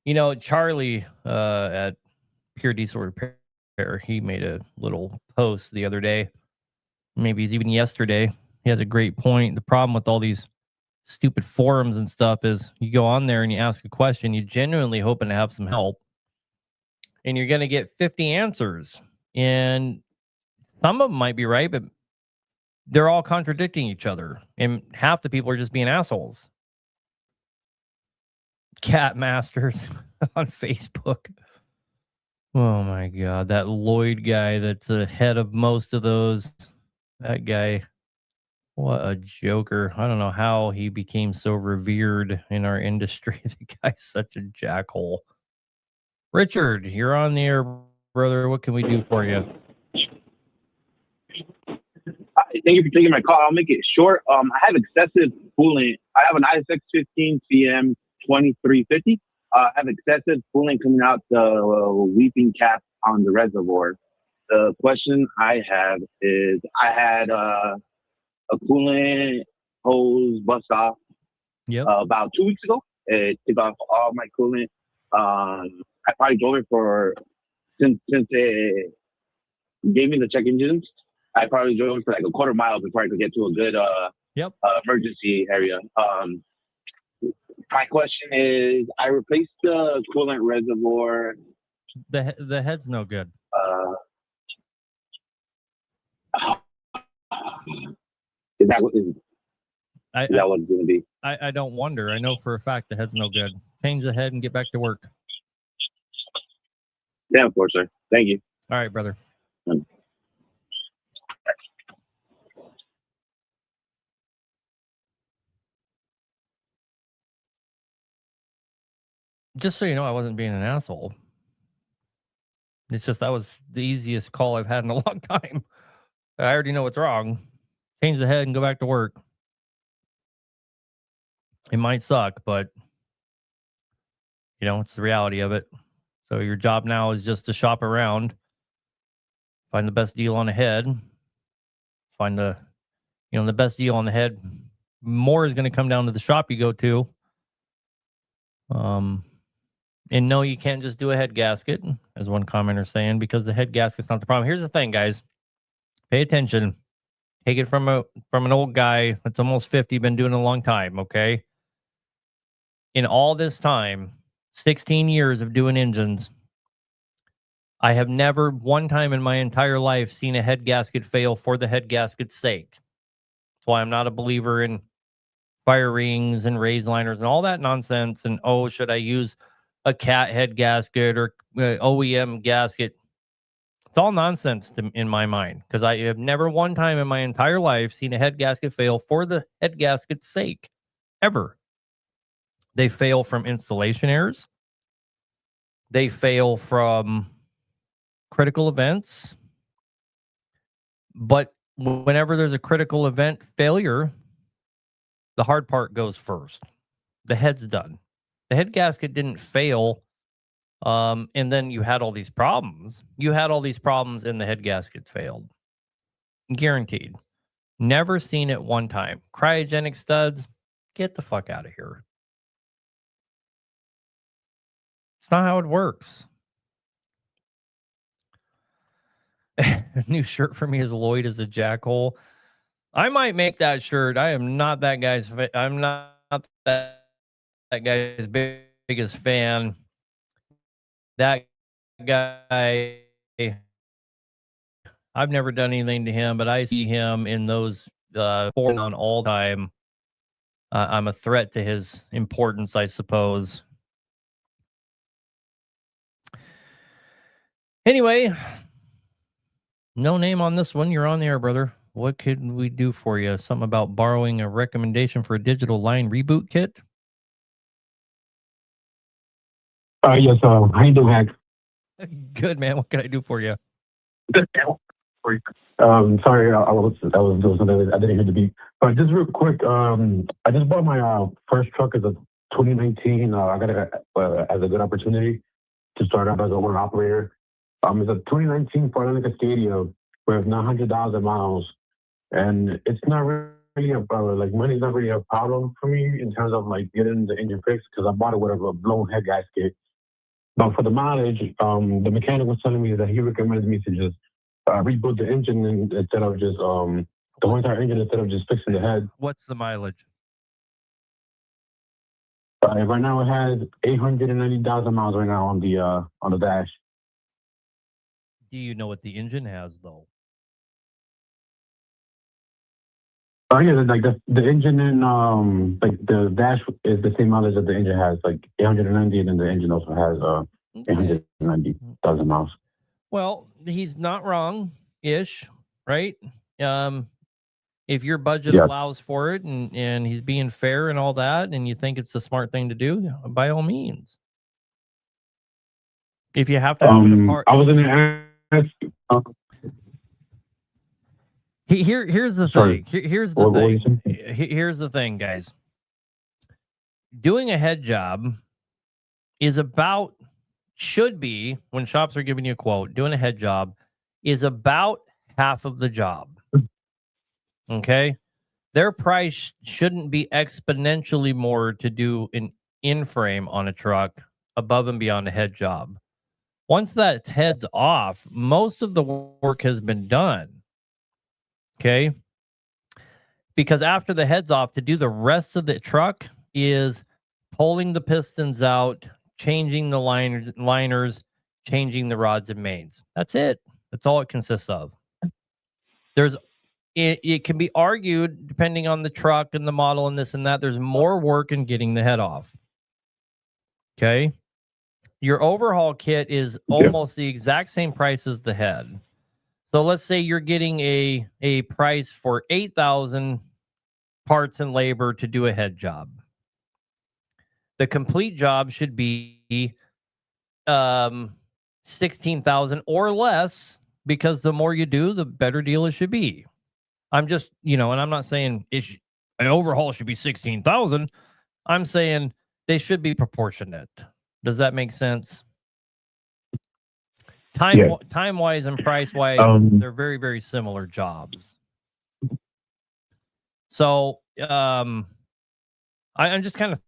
You know, Charlie at Pure Diesel Repair, he made a little post the other day. Maybe it's even yesterday. He has a great point. The problem with all these stupid forums and stuff is you go on there and you ask a question, you genuinely hoping to have some help, and you're going to get 50 answers. And some of them might be right, but they're all contradicting each other. And half the people are just being assholes. Cat Masters on Facebook. Oh my God. That Lloyd guy that's the head of most of those. That guy. What a joker. I don't know how he became so revered in our industry. The guy's such a jackhole. Richard, you're on the air, brother. What can we do for you? Thank you for taking my call. I'll make it short. I have excessive coolant. I have an ISX15 CM 2350. I have excessive coolant coming out the weeping cap on the reservoir. The question I have is I had a coolant hose bust off about 2 weeks ago. It took off all my coolant. I probably drove it for, since it gave me the check engines, I probably drove it for like a quarter mile before I could get to a good emergency area. My question is, I replaced the coolant reservoir. The head's no good. Is that what it's going to be? I don't wonder. I know for a fact the head's no good. Change the head and get back to work. Yeah, of course, sir. Thank you. All right, brother. Just so you know, I wasn't being an asshole. It's just that was the easiest call I've had in a long time. I already know what's wrong. Change the head and go back to work. It might suck, but you know, it's the reality of it. So your job now is just to shop around, find the best deal on the head, find the best deal on the head. More is going to come down to the shop you go to. And no, you can't just do a head gasket, as one commenter saying, because the head gasket's not the problem. Here's the thing, guys. Pay attention. Take it from an old guy that's almost 50, been doing it a long time, okay? In all this time, 16 years of doing engines, I have never one time in my entire life seen a head gasket fail for the head gasket's sake. That's why I'm not a believer in fire rings and raised liners and all that nonsense. And, oh, should I use a cat head gasket or OEM gasket? It's all nonsense in my mind, because I have never one time in my entire life seen a head gasket fail for the head gasket's sake, ever. They fail from installation errors. They fail from critical events. But whenever there's a critical event failure, the hard part goes first. The head's done. The head gasket didn't fail, and then you had all these problems. You had all these problems and the head gasket failed. Guaranteed. Never seen it one time. Cryogenic studs, get the fuck out of here. It's not how it works. A new shirt for me is Lloyd is a jackhole. I might make that shirt. I am not that guy's. I'm not that guy's biggest fan. That guy, I've never done anything to him, but I see him in those on all time. I'm a threat to his importance, I suppose. Anyway, no name on this one. You're on the air, brother. What could we do for you? Something about borrowing a recommendation for a digital line reboot kit? Yes, how you doing, Hank? Good, man. What can I do for you? Sorry, I didn't hear the beat. But just real quick, I just bought my first truck as a 2019. I got it as a good opportunity to start up as an owner operator. It's a 2019 Ford Cascadia with 900,000 miles, and it's not really like money's not really a problem for me in terms of like getting the engine fixed because I bought it with a blown head gasket. But for the mileage, the mechanic was telling me that he recommends me to just reboot the engine instead of just the whole entire engine instead of just fixing the head. What's the mileage? Right now it has 890,000 miles right now on the dash. Do you know what the engine has, though? Yeah, like the engine and like the dash is the same mileage that the engine has, like 890, and then the engine also has 890,000 miles. Well, he's not wrong-ish, right? If your budget allows for it and he's being fair and all that, and you think it's the smart thing to do, by all means. If you have to have an apart, I was in the here's the thing. Here's the thing. Here's the thing, guys. Doing a head job should be, when shops are giving you a quote, doing a head job is about half of the job. Okay? Their price shouldn't be exponentially more to do an in-frame on a truck above and beyond a head job. Once that head's off, most of the work has been done. Okay? Because after the head's off, to do the rest of the truck is pulling the pistons out, changing the liners, changing the rods and mains. That's it. That's all it consists of. It can be argued, depending on the truck and the model and this and that, there's more work in getting the head off. Okay? Your overhaul kit is almost the exact same price as the head. So let's say you're getting a price for 8,000 parts and labor to do a head job. The complete job should be 16,000 or less, because the more you do, the better deal it should be. I'm just, and I'm not saying an overhaul should be 16,000. I'm saying they should be proportionate. Does that make sense? Time-wise and price-wise, they're very, very similar jobs. So I'm just kind of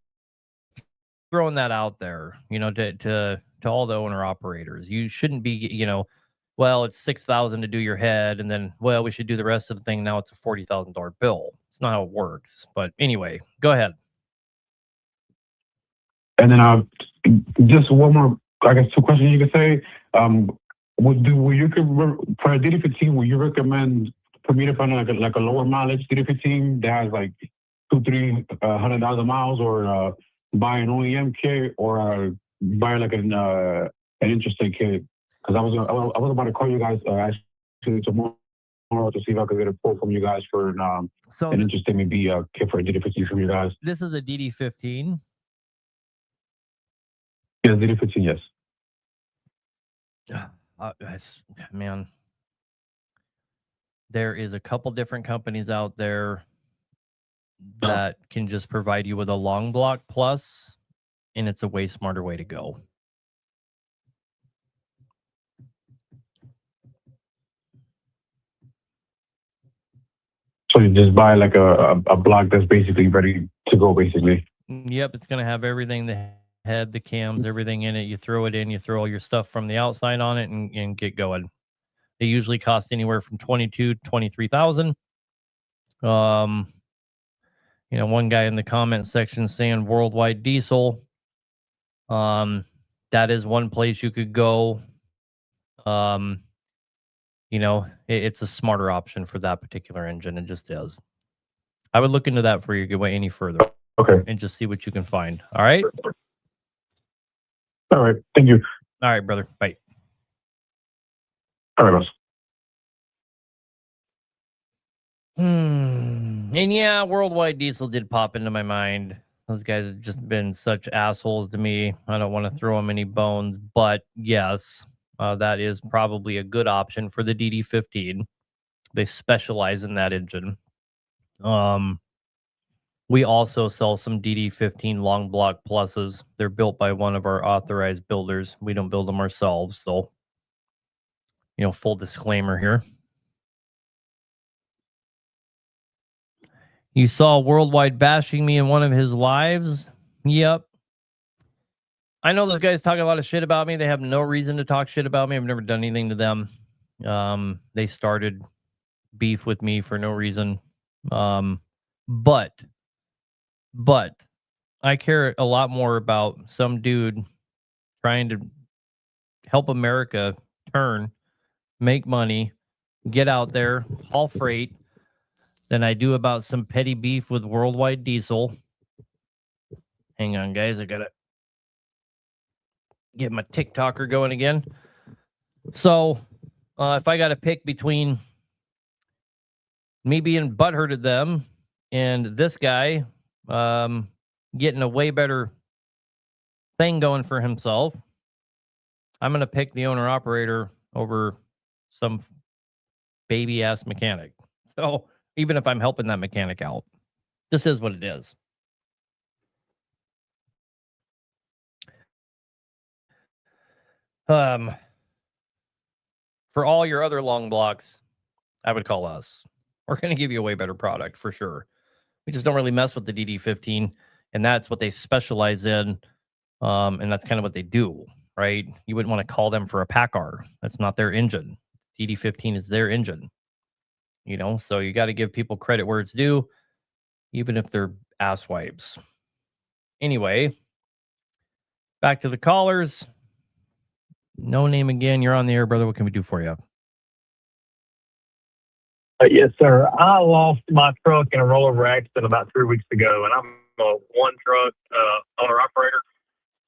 throwing that out there, to all the owner operators. You shouldn't be, well, it's 6,000 to do your head, and then, well, we should do the rest of the thing. Now it's a $40,000 bill. It's not how it works. But anyway, go ahead. And then just one more, I guess, two questions you could say. For a DD15, would you recommend for me to find like a lower mileage DD15 that has like 200,000-300,000 miles, or buy an OEM kit, or buy like an interstate kit? Because I was about to call you guys actually tomorrow to see if I could get a quote from you guys for an interstate, maybe a kit for a DD15 from you guys. This is a DD15. Yeah, DD15, yes. Man, there is a couple different companies out there that can just provide you with a long block plus, and it's a way smarter way to go. So you just buy like a block that's basically ready to go, basically. Yep, it's going to have everything, the head, the cams, everything in it. You throw it in, you throw all your stuff from the outside on it and get going. They usually cost anywhere from 22 to 23,000. One guy in the comment section saying Worldwide Diesel. That is one place you could go. It's a smarter option for that particular engine. It just is. I would look into that before you go any further. Okay. And just see what you can find. All right. All right. Thank you. All right, brother. Bye. All right, boss. And yeah, Worldwide Diesel did pop into my mind. Those guys have just been such assholes to me. I don't want to throw them any bones, but yes, that is probably a good option for the DD15. They specialize in that engine. We also sell some DD15 long block pluses. They're built by one of our authorized builders. We don't build them ourselves, so full disclaimer here. You saw Worldwide bashing me in one of his lives? Yep. I know those guys talk a lot of shit about me. They have no reason to talk shit about me. I've never done anything to them. They started beef with me for no reason. But I care a lot more about some dude trying to help America turn, make money, get out there, haul freight, than I do about some petty beef with Worldwide Diesel. Hang on, guys. I gotta get my TikToker going again. So, if I got to pick between me being butthurt at them and this guy getting a way better thing going for himself, I'm going to pick the owner-operator over some baby-ass mechanic. So, even if I'm helping that mechanic out, this is what it is. For all your other long blocks, I would call us. We're going to give you a way better product for sure. We just don't really mess with the DD15, and that's what they specialize in, and that's kind of what they do, right? You wouldn't want to call them for a PACCAR. That's not their engine. DD15 is their engine, so you got to give people credit where it's due, even if they're asswipes. Anyway, back to the callers. No name again. You're on the air, brother. What can we do for you? Yes, sir. I lost my truck in a rollover accident about 3 weeks ago, and I'm a one truck owner operator.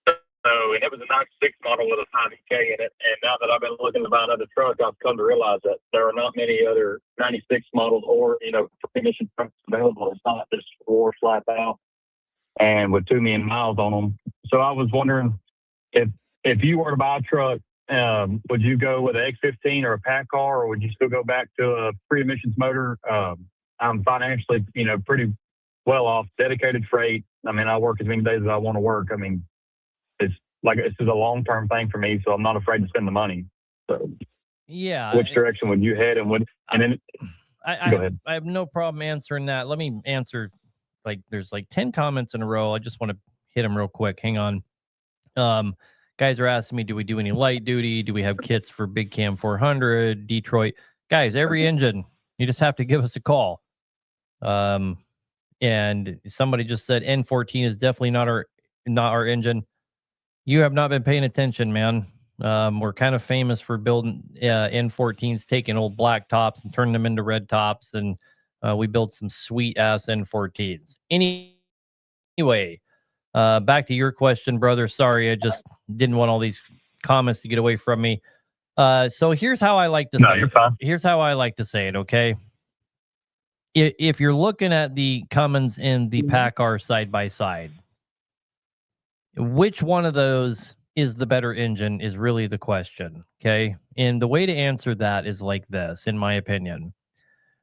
And it was a 96 model with a 90K in it. And now that I've been looking to buy another truck, I've come to realize that there are not many other 96 models or, emission trucks available. It's not just roar flat out and with 2 million miles on them. So I was wondering if you were to buy a truck, would you go with an X15 or a PACCAR, or would you still go back to a pre-emissions motor? I'm financially, pretty well off, dedicated freight. I mean, I work as many days as I want to work. I mean, it's like, this is a long-term thing for me, so I'm not afraid to spend the money. So yeah, which direction would you head? And then go ahead. I have no problem answering that. Let me answer, there's 10 comments in a row. I just want to hit them real quick. Hang on. Guys are asking me, do we do any light duty? Do we have kits for Big Cam 400, Detroit? Guys, every engine, you just have to give us a call. And somebody just said N14 is definitely not our engine. You have not been paying attention, man. We're kind of famous for building N14s, taking old black tops and turning them into red tops, and we built some sweet ass N14s. Anyway, back to your question, brother. Sorry, I just didn't want all these comments to get away from me. So here's how I like to say you're fine. Here's how I like to say it, okay? If you're looking at the Cummins and the PACCAR side by side, which one of those is the better engine is really the question, okay? And the way to answer that is like this, in my opinion.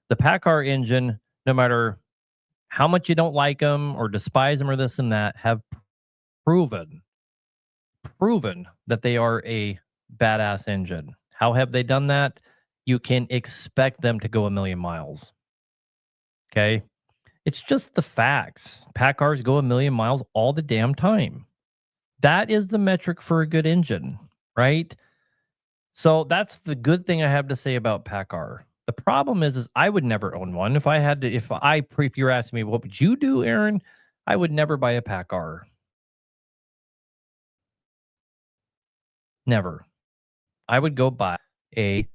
The PACCAR engine, no matter how much you don't like them or despise them or this and that, have proven that they are a badass engine. How have they done that? You can expect them to go 1,000,000 miles. Okay. It's just the facts. PACCARs go 1,000,000 miles all the damn time. That is the metric for a good engine, right? So that's the good thing I have to say about PACCAR. The problem is I would never own one. If I had to, if you're asking me, what would you do, Aaron? I would never buy a PACCAR. Never. I would go buy a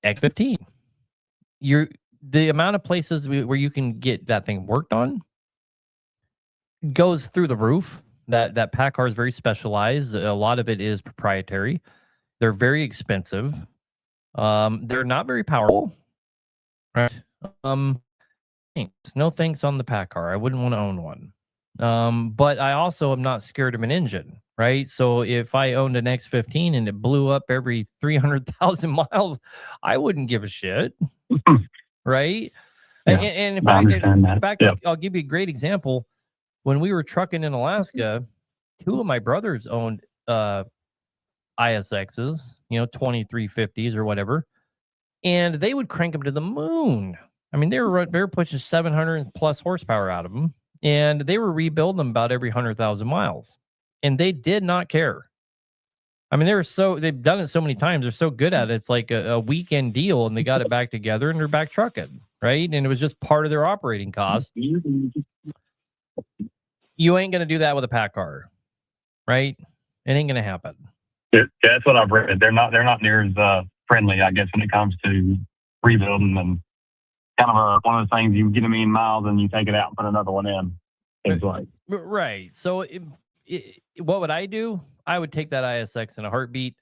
X15. The amount of places where you can get that thing worked on goes through the roof. That PACCAR is very specialized. A lot of it is proprietary. They're very expensive. They're not very powerful. Right. Thanks. No thanks on the PACCAR. I wouldn't want to own one. But I also am not scared of an engine, right? So if I owned an X15 and it blew up every 300,000 miles, I wouldn't give a shit, right? Yeah, And I understand that. in fact, Yep. I'll give you a great example. When we were trucking in Alaska, two of my brothers owned ISXs, 2350s or whatever, and they would crank them to the moon. I mean, they were pushing 700 plus horsepower out of them, and they were rebuilding them about every 100,000 miles, and they did not care. I mean, they've done it so many times. They're so good at it. It's like a weekend deal, and they got it back together, and they're back trucking, right? And it was just part of their operating cost. You ain't gonna do that with a PACCAR, right? It ain't gonna happen. Yeah, that's what I've read. They're not near as friendly, I guess, when it comes to rebuilding, and kind of one of those things, you get a million miles and you take it out and put another one in. Things like. Right. So what would I do? I would take that ISX in a heartbeat.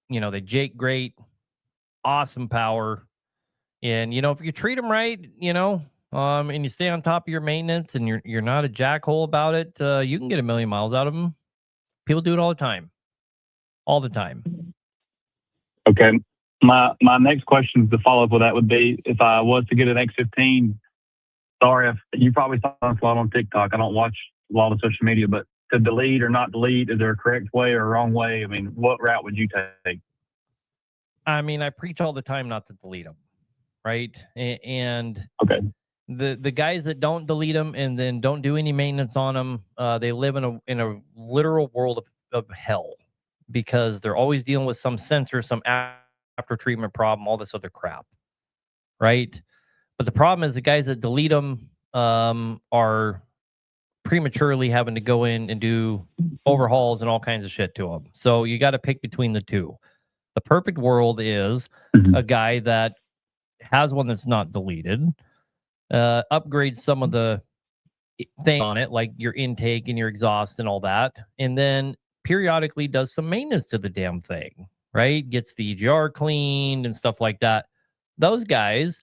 They jake great, awesome power. And, if you treat them right, and you stay on top of your maintenance and you're not a jackhole about it, you can get 1,000,000 miles out of them. People do it all the time. All the time. Okay. My next question to follow up with that would be, if I was to get an X15, sorry if you probably saw this a lot on TikTok. I don't watch a lot of social media, but to delete or not delete, is there a correct way or a wrong way? I mean, what route would you take? I mean, I preach all the time not to delete them, right? And okay, the guys that don't delete them and then don't do any maintenance on them, they live in a literal world of hell, because they're always dealing with some sensor, some after treatment problem, all this other crap, right? But the problem is the guys that delete them are prematurely having to go in and do overhauls and all kinds of shit to them. So you got to pick between the two. The perfect world is a guy that has one that's not deleted, upgrades some of the thing on it, like your intake and your exhaust and all that, and then periodically does some maintenance to the damn thing, right? Gets the EGR cleaned and stuff like that. Those guys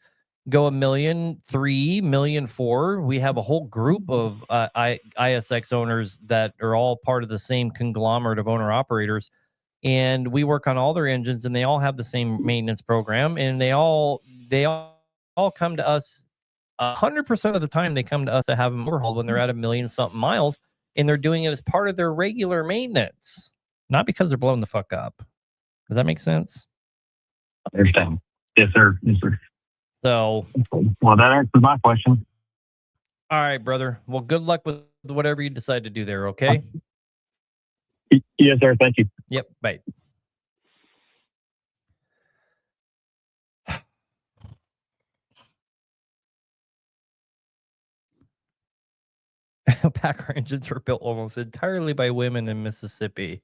go 1,000,003, 1,000,004. We have a whole group of ISX owners that are all part of the same conglomerate of owner operators, and we work on all their engines, and they all have the same maintenance program, and they all come to us 100% of the time. They come to us to have them overhauled when they're at 1,000,000 something miles, and they're doing it as part of their regular maintenance, not because they're blowing the fuck up. Does that make sense? I understand. Yes, sir. Yes, sir. So, well, that answers my question. All right, brother. Well, good luck with whatever you decide to do there, okay? Yes, sir. Thank you. Yep, bye. PACCAR engines were built almost entirely by women in Mississippi.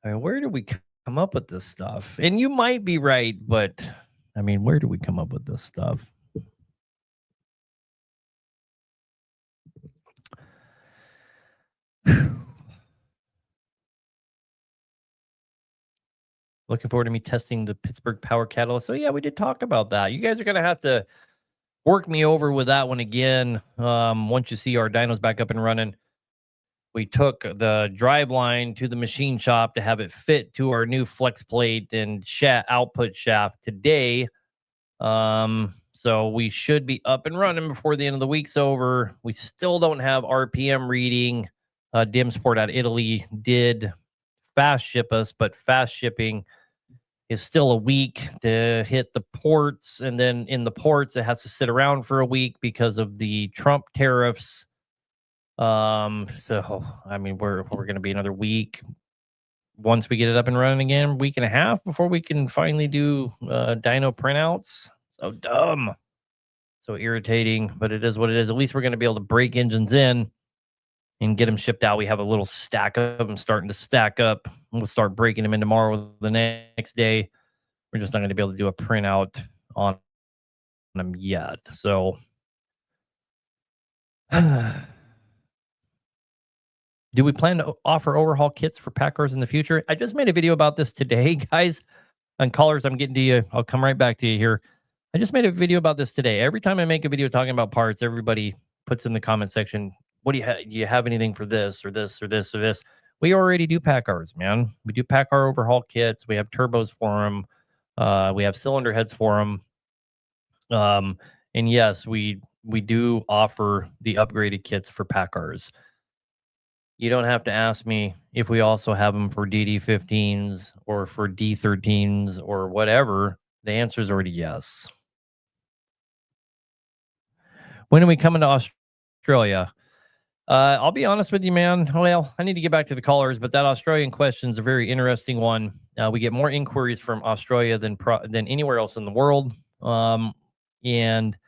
I mean, where did we come up with this stuff? And you might be right, but I mean, where do we come up with this stuff? Looking forward to me testing the Pittsburgh Power Catalyst. So yeah, we did talk about that. You guys are gonna have to work me over with that one again. Once you see our dynos back up and running. We took the drive line to the machine shop to have it fit to our new flex plate and output shaft today. So we should be up and running before the end of the week's over. We still don't have RPM reading. Dimsport out of Italy did fast ship us, but fast shipping is still a week to hit the ports, and then in the ports it has to sit around for a week because of the Trump tariffs. So I mean, we're going to be another week once we get it up and running again, week and a half before we can finally do dyno printouts. So dumb, so irritating, but it is what it is. At least we're going to be able to break engines in and get them shipped out. We have a little stack of them starting to stack up. We'll start breaking them in tomorrow, the next day. We're just not going to be able to do a printout on them yet. So do we plan to offer overhaul kits for pack cars in the future? I just made a video about this today, guys. And callers, I'm getting to you. I'll come right back to you here. I just made a video about this today. Every time I make a video talking about parts, everybody puts in the comment section, what do you have? Do you have anything for this or this or this or this? We already do pack cars, man. We do pack car overhaul kits. We have turbos for them. We have cylinder heads for them. And yes, we do offer the upgraded kits for pack cars. You don't have to ask me if we also have them for DD15s or for D13s or whatever. The answer is already yes. When are we coming to Australia? I'll be honest with you, man. Well, I need to get back to the callers, but that Australian question is a very interesting one. We get more inquiries from Australia than anywhere else in the world. And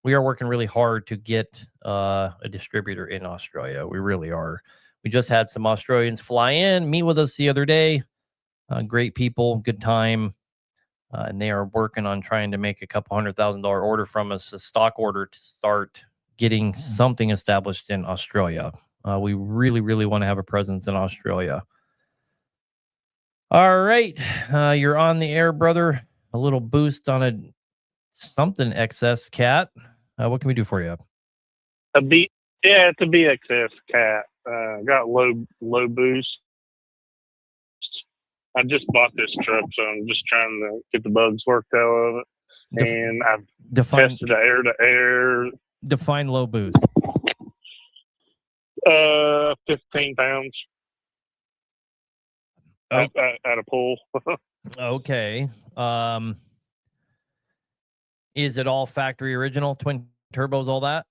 we are working really hard to get a distributor in Australia. We really are. We just had some Australians fly in, meet with us the other day. Great people, good time. And they are working on trying to make a couple $100,000 order from us, a stock order to start getting something established in Australia. We really, really want to have a presence in Australia. All right. You're on the air, brother. A little boost on a something XS cat. What can we do for you? It's a BXS cat. Got low boost. I just bought this truck, so I'm just trying to get the bugs worked out of it. And I've tested the air-to-air. Define low boost. 15 pounds. At a pull. Okay. Is it all factory original, twin turbos, all that?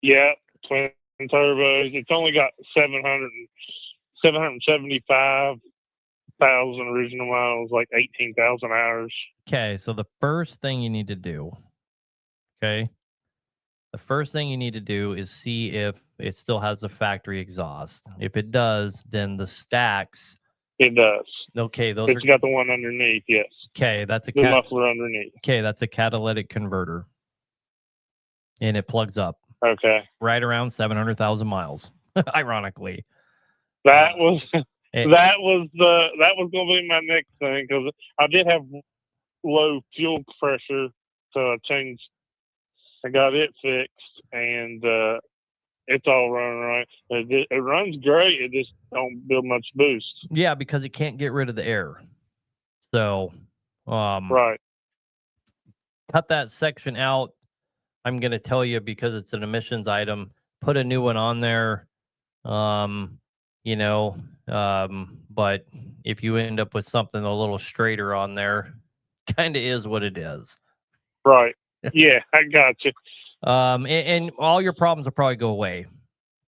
Yeah, twin turbos. It's only got 775,000 original miles, like 18,000 hours. Okay, so the first thing you need to do, is see if it still has the factory exhaust. If it does, then the stacks. It does. Okay, it's got the one underneath, yes. Okay, that's the muffler underneath. Okay, that's a catalytic converter. And it plugs up. Okay. Right around 700,000 miles, ironically. That was going to be my next thing, because I did have low fuel pressure, so I got it fixed, and it's all running right. It runs great. It just don't build much boost. Yeah, because it can't get rid of the air. So, right. Cut that section out. I'm going to tell you, because it's an emissions item, put a new one on there. But if you end up with something a little straighter on there, kind of is what it is. Right. Yeah, I got you. And all your problems will probably go away.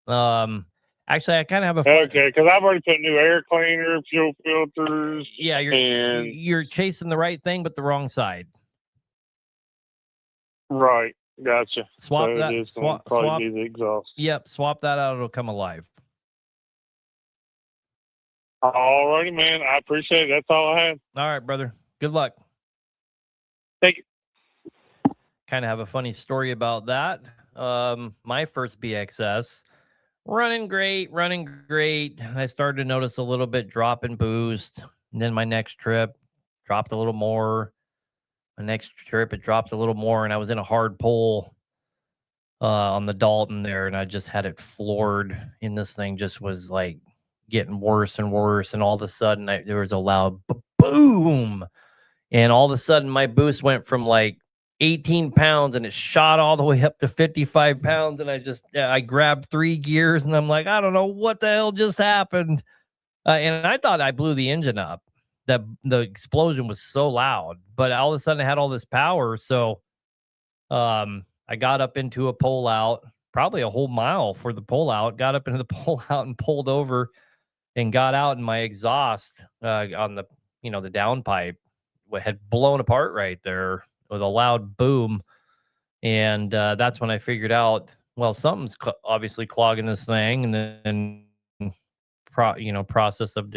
Actually, I kind of have a okay, because I've already put new air cleaner, fuel filters. Yeah, you're chasing the right thing, but the wrong side. Right, gotcha. Swap that. Swap the exhaust. Yep, swap that out. It'll come alive. All righty, man. I appreciate it. That's all I have. All right, brother. Good luck. Thank you. Kind of have a funny story about that. My first BXS, running great. I started to notice a little bit drop in boost. And then my next trip dropped a little more. My next trip, it dropped a little more, and I was in a hard pull on the Dalton there, and I just had it floored, and this thing just was like getting worse and worse, and all of a sudden there was a loud boom, and all of a sudden my boost went from like 18 pounds and it shot all the way up to 55 pounds, and I grabbed 3 gears, and I'm like, I don't know what the hell just happened, and I thought I blew the engine up. that the explosion was so loud, but all of a sudden it had all this power. So I got up into a pole out, probably a whole mile for the pole out, got up into the pole out and pulled over and got out, and my exhaust on the, the downpipe had blown apart right there with a loud boom. And that's when I figured out, well, something's obviously clogging this thing. And then, process of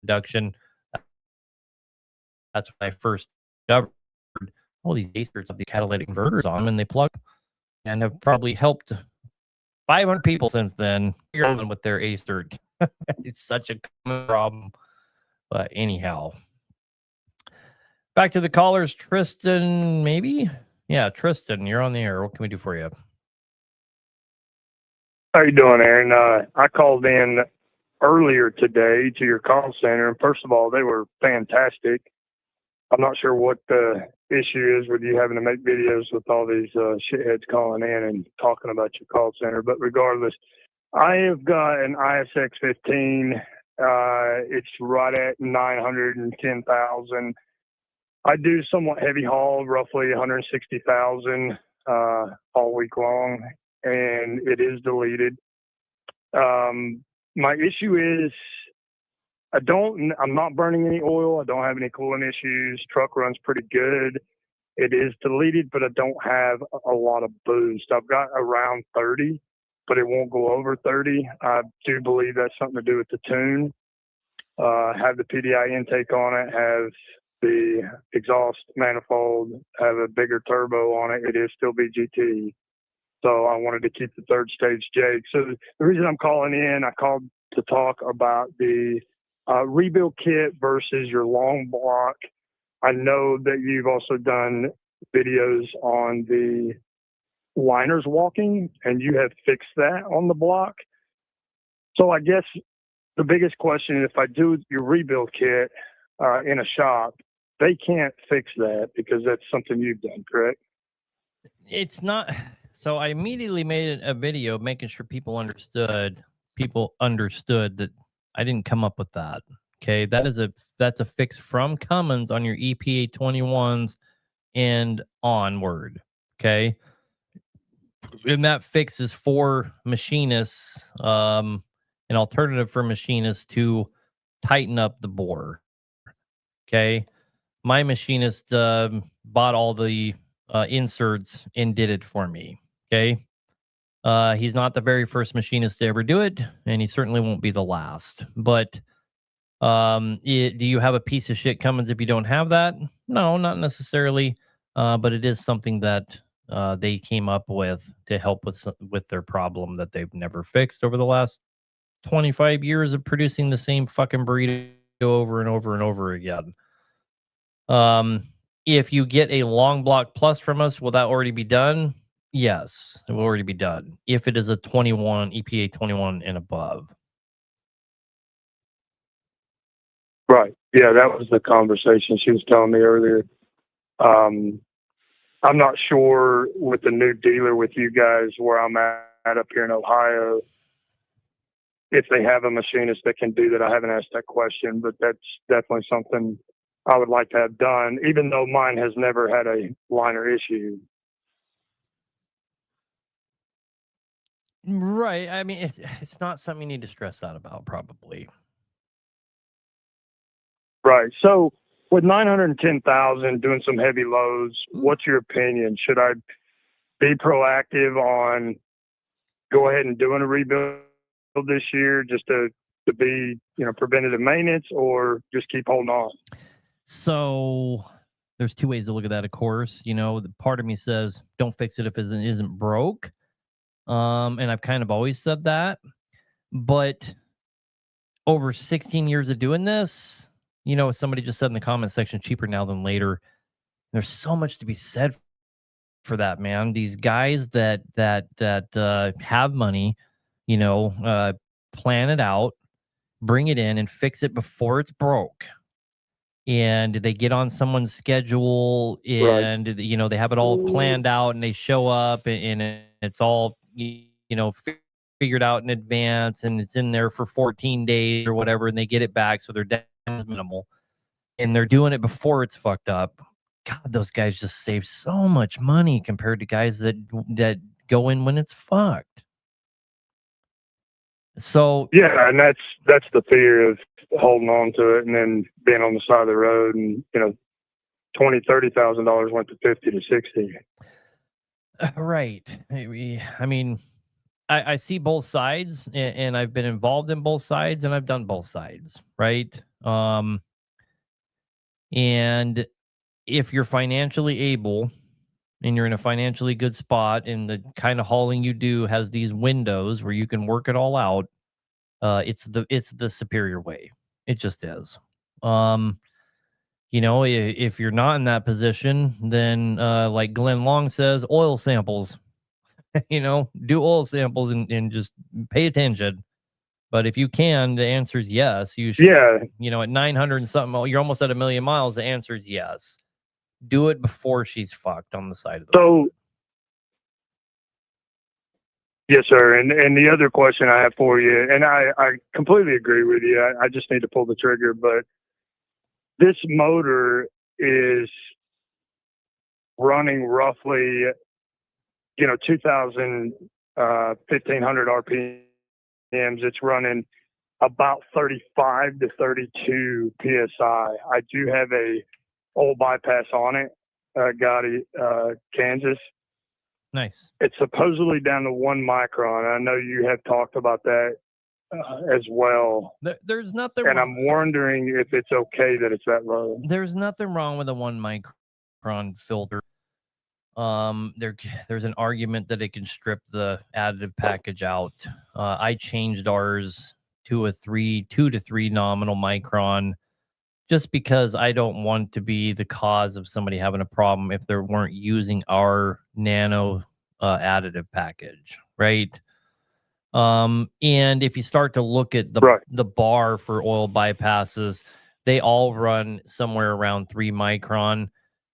deduction. That's when I first discovered all these acerts of the catalytic converters on them, and they plug and have probably helped 500 people since then figure out with their acert. It's such a common problem. But anyhow, back to the callers. Tristan, maybe? Yeah, Tristan, you're on the air. What can we do for you? How you doing, Aaron? I called in earlier today to your call center, and first of all, they were fantastic. I'm not sure what the issue is with you having to make videos with all these shitheads calling in and talking about your call center, but regardless, I have got an ISX 15. It's right at 910,000. I do somewhat heavy haul, roughly 160,000 all week long, and it is deleted. My issue is I'm not burning any oil. I don't have any coolant issues. Truck runs pretty good. It is deleted, but I don't have a lot of boost. I've got around 30, but it won't go over 30. I do believe that's something to do with the tune. Have the PDI intake on it, have the exhaust manifold, have a bigger turbo on it. It is still BGT. So I wanted to keep the third stage Jake. So the reason I'm calling in, I called to talk about the rebuild kit versus your long block. I know that you've also done videos on the liners walking, and you have fixed that on the block. So I guess the biggest question is, if I do your rebuild kit in a shop, they can't fix that because that's something you've done, correct? It's not. So I immediately made a video making sure people understood that I didn't come up with that. Okay, that's a fix from Cummins on your EPA 21s and onward. Okay, and that fix is for machinists, an alternative for machinists to tighten up the bore. Okay, my machinist bought all the inserts and did it for me. Okay. He's not the very first machinist to ever do it, and he certainly won't be the last. But do you have a piece of shit Cummins if you don't have that? No, not necessarily. But it is something that they came up with to help with their problem that they've never fixed over the last 25 years of producing the same fucking burrito over and over and over again. If you get a long block plus from us, will that already be done? Yes, it will already be done if it is a 21 EPA 21 and above. Right. Yeah, that was the conversation she was telling me earlier. I'm not sure with the new dealer with you guys where I'm at up here in Ohio, if they have a machinist that can do that. I haven't asked that question, but that's definitely something I would like to have done, even though mine has never had a liner issue. Right. I mean, it's not something you need to stress out about, probably. Right. So with 910,000 doing some heavy loads, what's your opinion? Should I be proactive on go ahead and doing a rebuild this year just to be, preventative maintenance, or just keep holding on? So there's two ways to look at that, of course. The part of me says don't fix it if it isn't broke. And I've kind of always said that. But over 16 years of doing this, somebody just said in the comment section, cheaper now than later. There's so much to be said for that, man. These guys that have money, plan it out, bring it in and fix it before it's broke. And they get on someone's schedule, and they have it all planned out, and they show up, and it's all figured out in advance, and it's in there for 14 days or whatever, and they get it back, so they're is minimal, and they're doing it before it's fucked up. God, those guys just save so much money compared to guys that go in when it's fucked. So Yeah, and that's the fear of holding on to it and then being on the side of the road, and $20,000-$30,000 went to 50 to 60. right. I mean, I see both sides, and I've been involved in both sides, and I've done both sides, right? And if you're financially able and you're in a financially good spot and the kind of hauling you do has these windows where you can work it all out, it's the superior way. It just is. If you're not in that position, then like Glenn Long says, oil samples. Do oil samples and just pay attention. But if you can, the answer is yes. You should. Yeah. At 900 and something, you're almost at 1,000,000 miles. The answer is yes. Do it before she's fucked on the side of the road. So, yes, sir. And the other question I have for you, and I completely agree with you. I just need to pull the trigger, but this motor is running roughly, 2,000, 1,500 RPMs. It's running about 35 to 32 PSI. I do have a oil bypass on it, Gotti, Kansas. Nice. It's supposedly down to 1 micron. I know you have talked about that as well. There's nothing and wrong. I'm wondering if it's okay that it's that low. There's nothing wrong with a 1 micron filter. There's an argument that it can strip the additive package out. I changed ours to a 2 to 3 nominal micron just because I don't want to be the cause of somebody having a problem if they weren't using our nano additive package, right? And if you start to look at the bar for oil bypasses, they all run somewhere around 3 micron,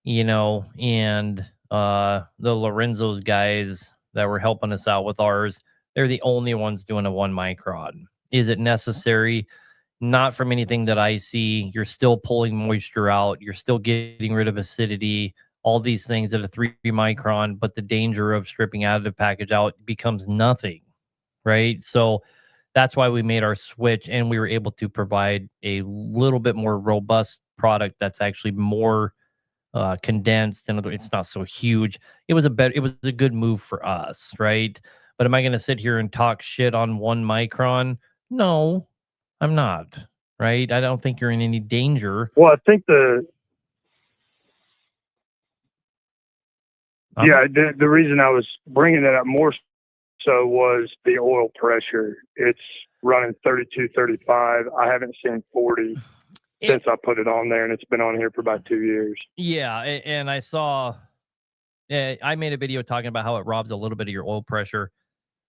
and the Lorenzo's guys that were helping us out with ours, they're the only ones doing a 1 micron. Is it necessary? Not from anything that I see. You're still pulling moisture out. You're still getting rid of acidity, all these things at a 3 micron, but the danger of stripping additive package out becomes nothing, right? So that's why we made our switch, and we were able to provide a little bit more robust product that's actually more condensed, and it's not so huge. It was a good move for us, right? But am I going to sit here and talk shit on 1 micron? No, I'm not, right? I don't think you're in any danger. Well, I think the reason I was bringing that up more so was the oil pressure. It's running 32, 35. I haven't seen 40 since I put it on there, and it's been on here for about 2 years. Yeah, and I saw, I made a video talking about how it robs a little bit of your oil pressure.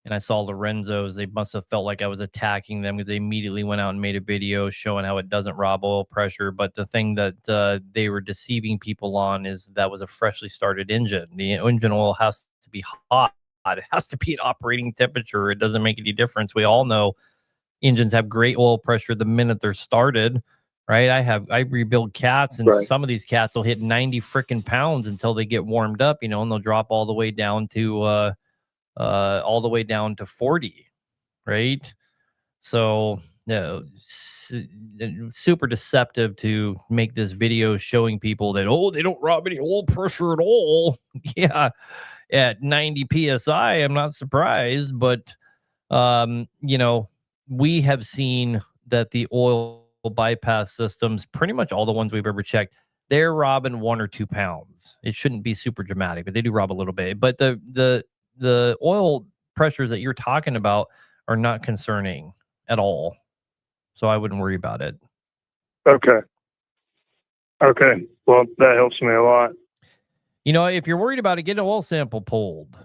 And I saw Lorenzo's. They must have felt like I was attacking them because they immediately went out and made a video showing how it doesn't rob oil pressure. But the thing that they were deceiving people on is that was a freshly started engine. The engine oil has to be hot. It has to be at operating temperature. It doesn't make any difference. We all know engines have great oil pressure the minute they're started, right? I rebuild cats, and some of these cats will hit 90 freaking pounds until they get warmed up, and they'll drop all the way down to 40, right? So super deceptive to make this video showing people that, they don't rob any oil pressure at all. Yeah, at 90 psi, I'm not surprised, but we have seen that the oil bypass systems, pretty much all the ones we've ever checked, they're robbing 1 or 2 pounds. It shouldn't be super dramatic, but they do rob a little bit. But the oil pressures that you're talking about are not concerning at all. So I wouldn't worry about it. Okay. Well, that helps me a lot. If you're worried about it, get an oil sample pulled.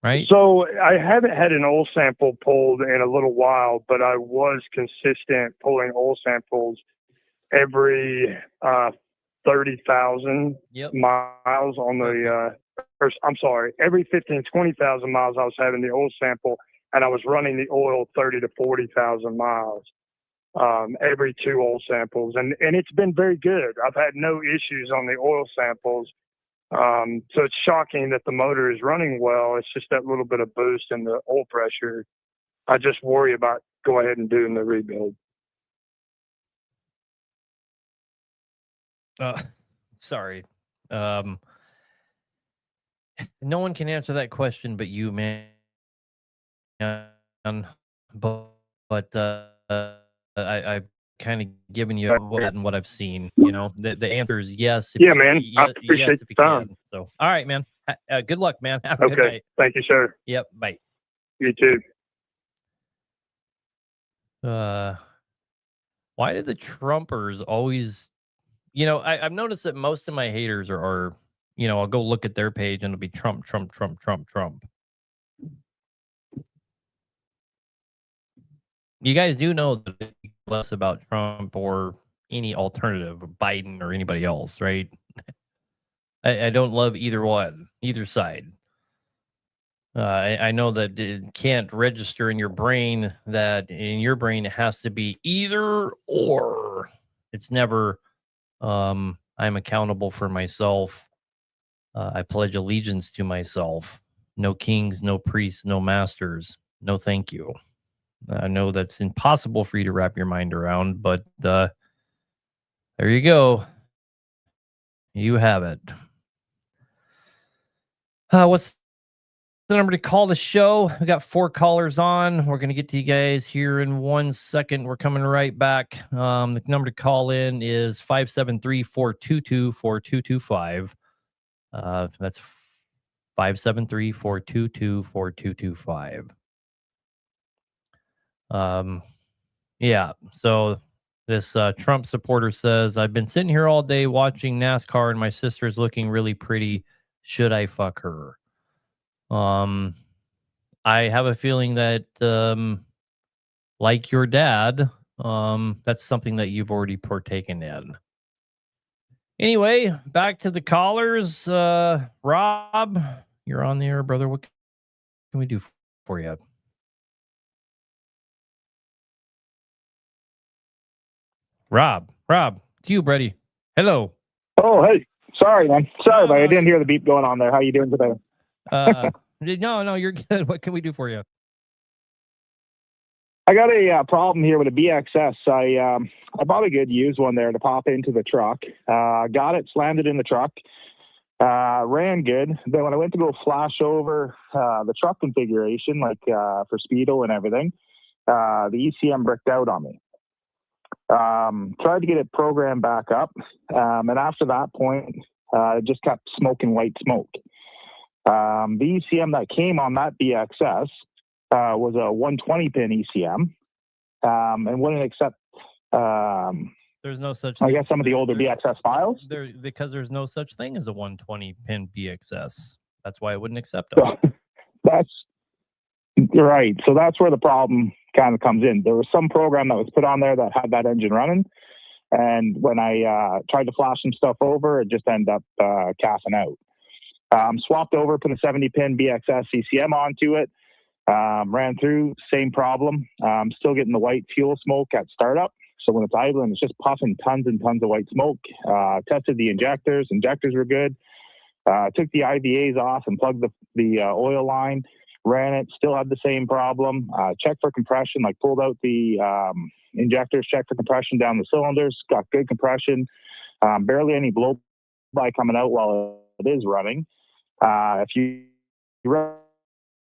Right? So I haven't had an oil sample pulled in a little while, but I was consistent pulling oil samples every 30,000 miles on the every 15, 20,000 miles I was having the oil sample, and I was running the oil 30 to 40,000 miles. every 2 oil samples, and it's been very good. I've had no issues on the oil samples. So it's shocking that the motor is running well. It's just that little bit of boost in the oil pressure. I just worry about go ahead and doing the rebuild. Sorry. No one can answer that question but you, man. But I've kind of given you what I've seen. You know, the answer is yes. Yeah, man. I appreciate yes, if the you time. can. So, all right, man. Good luck, man. Have a good Okay. night. Thank you, sir. Yep. Bye. You too. Why do the Trumpers always? You know, I've noticed that most of my haters are, you know, I'll go look at their page and it'll be Trump, Trump, Trump, Trump, Trump. You guys do know that it's less about Trump or any alternative, Biden or anybody else, right? I don't love either one, either side. I know that it can't register in your brain that in your brain it has to be either or. It's never, I'm accountable for myself. I pledge allegiance to myself. No kings, no priests, no masters. No, thank you. I know that's impossible for you to wrap your mind around, but there you go. You have it. What's the number to call the show? We got 4 callers on. We're going to get to you guys here in 1 second. We're coming right back. The number to call in is 573-422-4225. That's 573-422-4225. Yeah. So this Trump supporter says, I've been sitting here all day watching NASCAR and my sister is looking really pretty. Should I fuck her? I have a feeling that like your dad, that's something that you've already partaken in. Anyway, back to the callers. Rob, you're on the air, brother. What can we do for you? Rob, it's you, buddy. Hello. Oh, hey. Sorry, man. Sorry, No, I no, didn't hear the beep going on there. How you doing today? No, you're good. What can we do for you? I got a problem here with a BXS. I bought a good used one there to pop into the truck. Got it, slammed it in the truck. Ran good. Then when I went to go flash over the truck configuration, like for speedo and everything, the ECM bricked out on me. Tried to get it programmed back up, and after that point, it just kept smoking white smoke. The ECM that came on that BXS was a 120 pin ECM, and wouldn't accept. There's no such. I guess some of the older BXS files. Because there's no such thing as a 120 pin BXS. That's why I wouldn't accept them. That's right. So that's where the problem kind of comes in. There was some program that was put on there that had that engine running, and when I tried to flash some stuff over, it just ended up casting out. Swapped over, put a 70 pin BXS CCM onto it. Ran through, same problem. Still getting the white fuel smoke at startup. So when it's idling, it's just puffing tons and tons of white smoke. Tested the injectors. Injectors were good. Took the IVAs off and plugged the oil line. Ran it. Still had the same problem. Checked for compression. Like pulled out the injectors. Checked for compression down the cylinders. Got good compression. Barely any blow by coming out while it is running. If you rev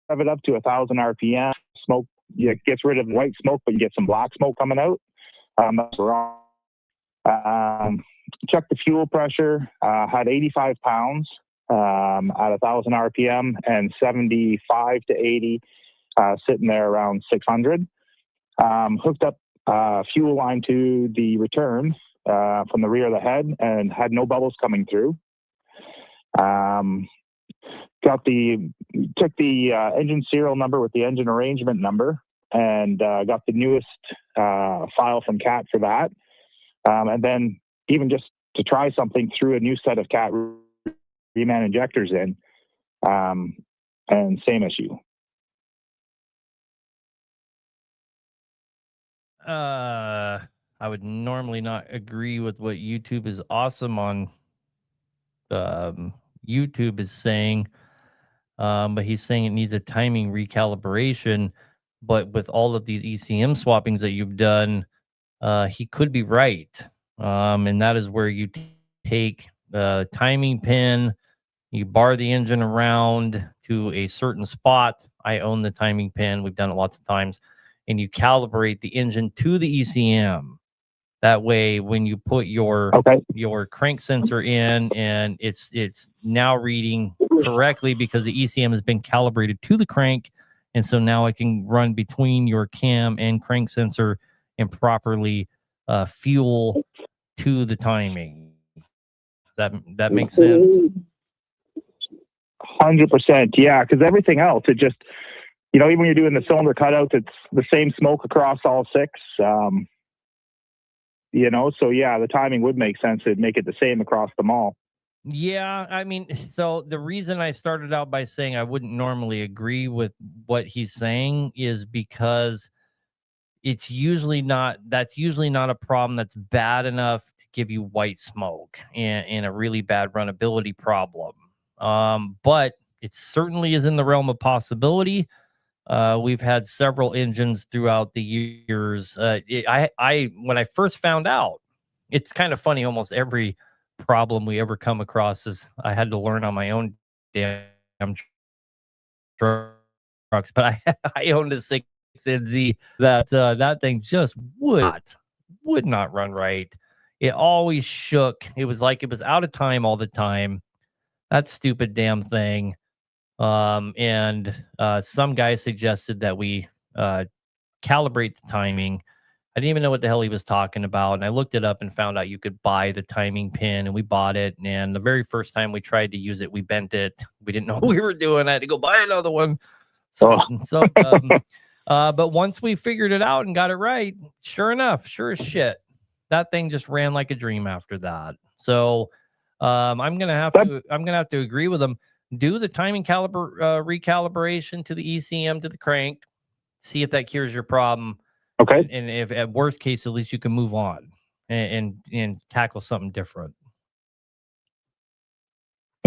it up to 1,000 RPM, smoke gets rid of white smoke, but you get some black smoke coming out. That's wrong. Checked the fuel pressure. Had 85 pounds at 1,000 RPM and 75 to 80 sitting there around 600. Hooked up fuel line to the return from the rear of the head and had no bubbles coming through. Took the engine serial number with the engine arrangement number and got the newest file from CAT for that. And then even just to try something, threw a new set of CAT reman injectors in, and same issue. I would normally not agree with what YouTube is awesome on. YouTube is saying, but he's saying it needs a timing recalibration. But with all of these ECM swappings that you've done, he could be right. And that is where you take the timing pin, you bar the engine around to a certain spot. I own the timing pin. We've done it lots of times. And you calibrate the engine to the ECM. That way, when you put your crank sensor in, and it's now reading correctly because the ECM has been calibrated to the crank, and so now I can run between your cam and crank sensor and properly fuel to the timing. That makes sense. 100%, yeah. Because everything else, it just, even when you're doing the cylinder cutouts, it's the same smoke across all six. So yeah, the timing would make sense. It'd make it the same across them all. Yeah, I mean, so the reason I started out by saying I wouldn't normally agree with what he's saying is because that's usually not a problem that's bad enough to give you white smoke and a really bad runability problem. But it certainly is in the realm of possibility. We've had several engines throughout the years. When I first found out, it's kind of funny. Almost every problem we ever come across is I had to learn on my own damn trucks. But I owned a 6NZ that thing just would not run right. It always shook. It was like it was out of time all the time. That stupid damn thing. And some guy suggested that we calibrate the timing. I didn't even know what the hell he was talking about. And I looked it up and found out you could buy the timing pin, and we bought it. And the very first time we tried to use it, we bent it. We didn't know what we were doing. I had to go buy another one. But once we figured it out and got it right, sure as shit, that thing just ran like a dream after that. So I'm gonna have to agree with him. Do the timing recalibration to the ECM to the crank. See if that cures your problem. Okay. And if at worst case, at least you can move on and tackle something different.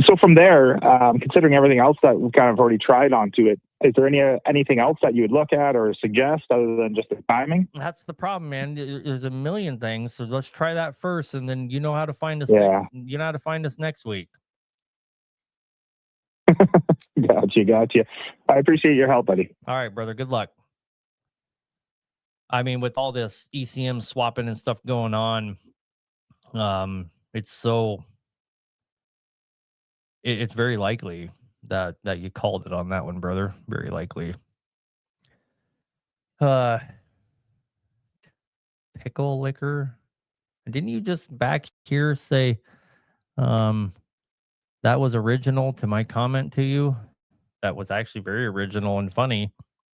So from there, considering everything else that we've kind of already tried onto it, is there anything else that you would look at or suggest other than just the timing? That's the problem, man. There's a million things. So let's try that first, and then you know how to find us. Yeah. You know how to find us next week. Gotcha. I appreciate your help, buddy. All right, brother. Good luck. I mean, with all this ECM swapping and stuff going on, it's very likely that you called it on that one, brother. Very likely. Pickle liquor. Didn't you just back here say that was original to my comment to you? That was actually very original and funny.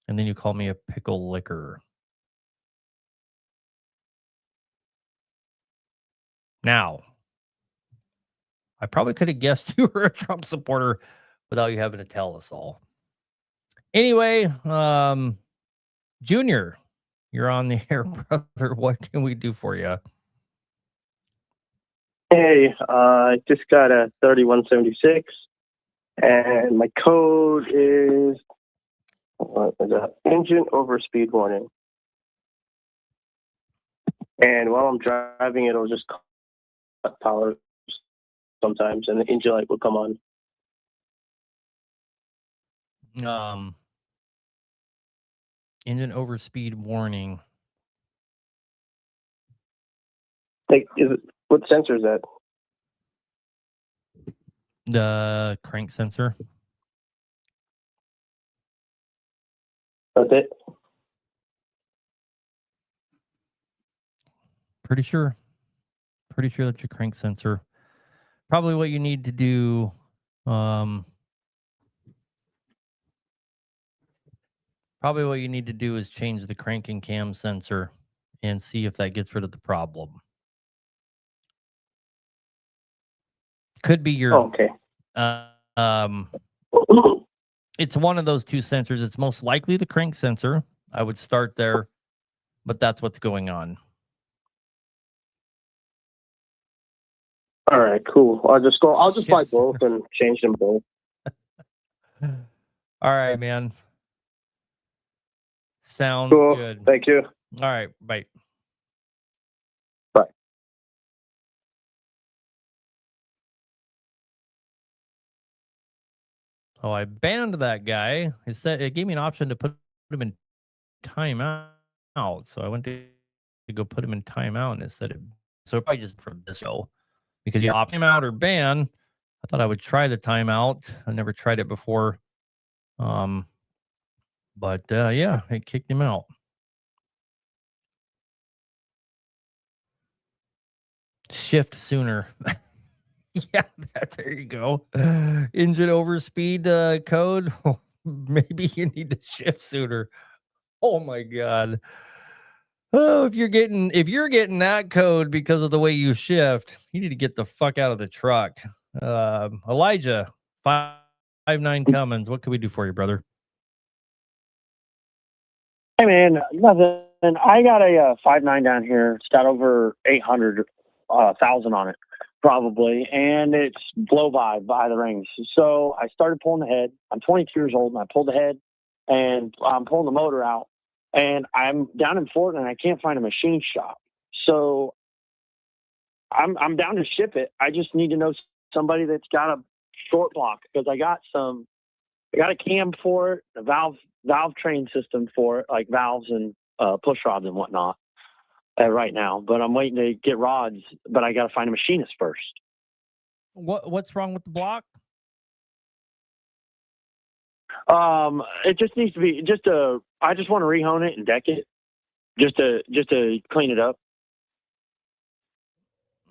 And then you call me a pickle liquor. Now, I probably could have guessed you were a Trump supporter without you having to tell us all. Anyway, Junior, you're on the air, brother. What can we do for you? Hey, I just got a 3176, and my code is engine overspeed warning. And while I'm driving, it'll just cut power sometimes, and the engine light will come on. Engine overspeed warning. Like, what sensor is that? The crank sensor. That's it? Pretty sure that's your crank sensor. Probably what you need to do. Probably what you need to do is change the crank and cam sensor and see if that gets rid of the problem. Could be your. Okay. It's one of those two sensors. It's most likely the crank sensor. I would start there. but that's what's going on. All right, cool. I'll just buy Yes. both and change them both. All right, man. Sounds Cool. good. Thank you. All right, bye. Bye. Oh, I banned that guy. It gave me an option to put him in timeout. So I went to go put him in timeout, and it said it. So probably just from this show, because you opt him out or ban. I thought I would try the timeout. I never tried it before. But yeah, it kicked him out. Shift sooner. Yeah, there you go. Engine overspeed code. Maybe you need to shift sooner. Oh my god. Oh, if you're getting that code because of the way you shift, you need to get the fuck out of the truck. Elijah, 59 Cummins. What can we do for you, brother? Hey man, nothing. I got a 5.9 down here. It's got over 800,000 on it, probably, and it's blow by the rings. So I started pulling the head. I'm 22 years old, and I pulled the head, and I'm pulling the motor out, and I'm down in Fort, and I can't find a machine shop. So I'm down to ship it. I just need to know somebody that's got a short block, because I got a cam for it, a valve train system for it, like valves and push rods and whatnot right now. But I'm waiting to get rods, but I got to find a machinist first. What's wrong with the block? It just needs to be I just want to rehone it and deck it, just to clean it up.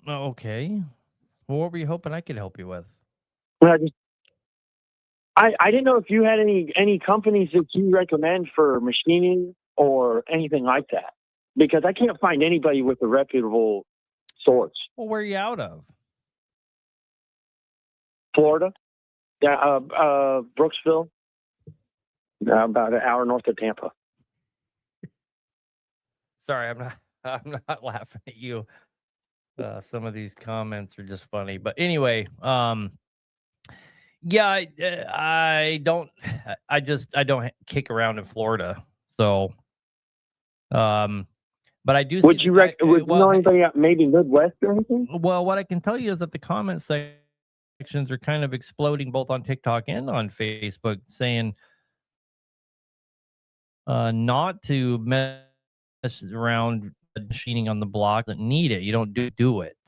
Oh, okay. Well, what were you hoping I could help you with? I didn't know if you had any companies that you recommend for machining or anything like that, because I can't find anybody with a reputable source. Well, where are you out of? Florida, Brooksville, about an hour north of Tampa. Sorry, I'm not laughing at you. Some of these comments are just funny, but anyway, yeah, I don't kick around in Florida, so, but I do. Would you know anybody maybe Midwest or anything? Well, what I can tell you is that the comment sections are kind of exploding both on TikTok and on Facebook, saying not to mess around machining on the block that need it. You don't do it,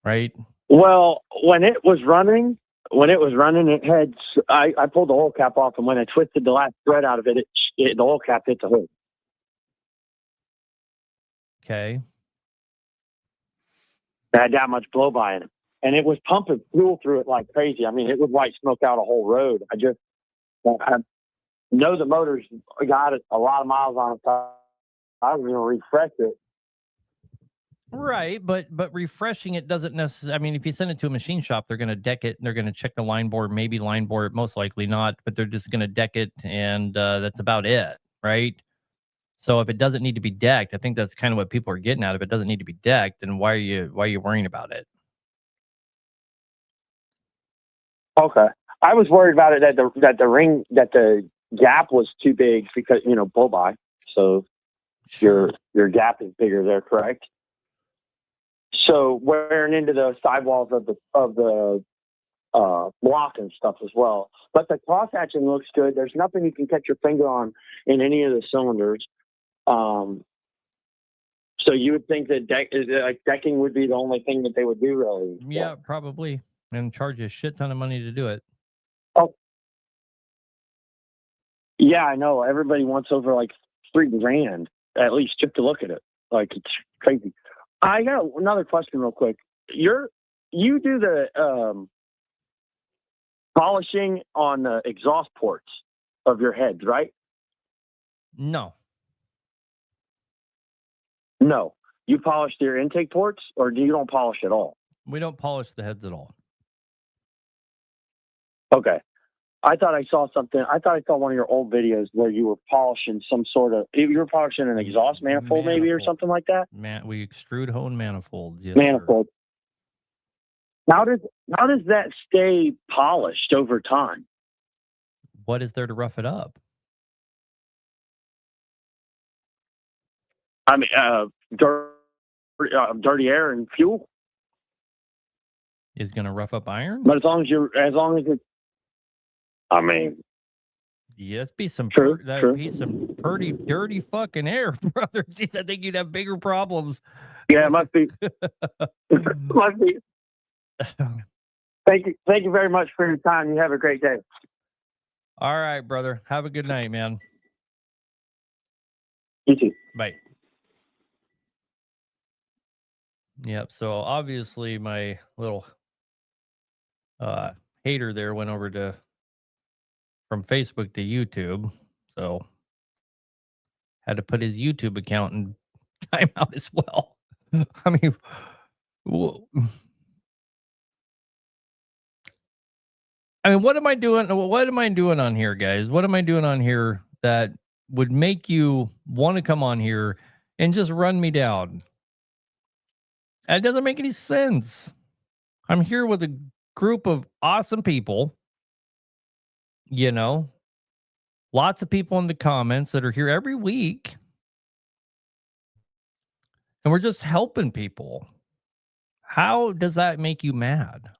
right? Well, when it was running, it had. I pulled the oil cap off, and when I twisted the last thread out of it, the oil cap hit the hood. Okay. It had that much blow by in it, and it was pumping fuel through it like crazy. I mean, it would white smoke out a whole road. I know the motor's got a lot of miles on it. So I was going to refresh it. Right, but refreshing it doesn't necessarily. I mean, if you send it to a machine shop, they're going to deck it. And they're going to check the line board, maybe line board, most likely not. But they're just going to deck it, and that's about it, right? So if it doesn't need to be decked, I think that's kind of what people are getting at. If it doesn't need to be decked, then why are you worrying about it? Okay, I was worried about it that the gap was too big because blow by. So Sure. your gap is bigger there, correct? So wearing into the sidewalls of the block and stuff as well. But the cross hatching looks good. There's nothing you can catch your finger on in any of the cylinders. So you would think that decking would be the only thing that they would do, really. Yeah, probably, and charge you a shit ton of money to do it. Oh, yeah, I know. Everybody wants over like $3,000 at least just to look at it. Like, it's crazy. I got another question real quick. You do the polishing on the exhaust ports of your heads, right? No. No. You polish your intake ports, or you don't polish at all? We don't polish the heads at all. Okay. I thought I saw something. I thought I saw one of your old videos where you were polishing some sort of. You were polishing an exhaust manifold, maybe, or something like that. We extrude hone manifolds. Yes, Manifold. How does that stay polished over time? What is there to rough it up? I mean, dirty air and fuel. Is going to rough up iron? But as long as it's. I mean. Yeah, that'd be some True. be some pretty dirty fucking air, brother. Jeez, I think you'd have bigger problems. Yeah, it must be. Must be. Thank you very much for your time. You have a great day. All right, brother. Have a good night, man. You too. Bye. Yep. So obviously my little hater there went over from Facebook to YouTube. So had to put his YouTube account in timeout as well. I mean, what am I doing? What am I doing on here, guys? What am I doing on here that would make you want to come on here and just run me down? It doesn't make any sense. I'm here with a group of awesome people. You know, lots of people in the comments that are here every week. And we're just helping people. How does that make you mad?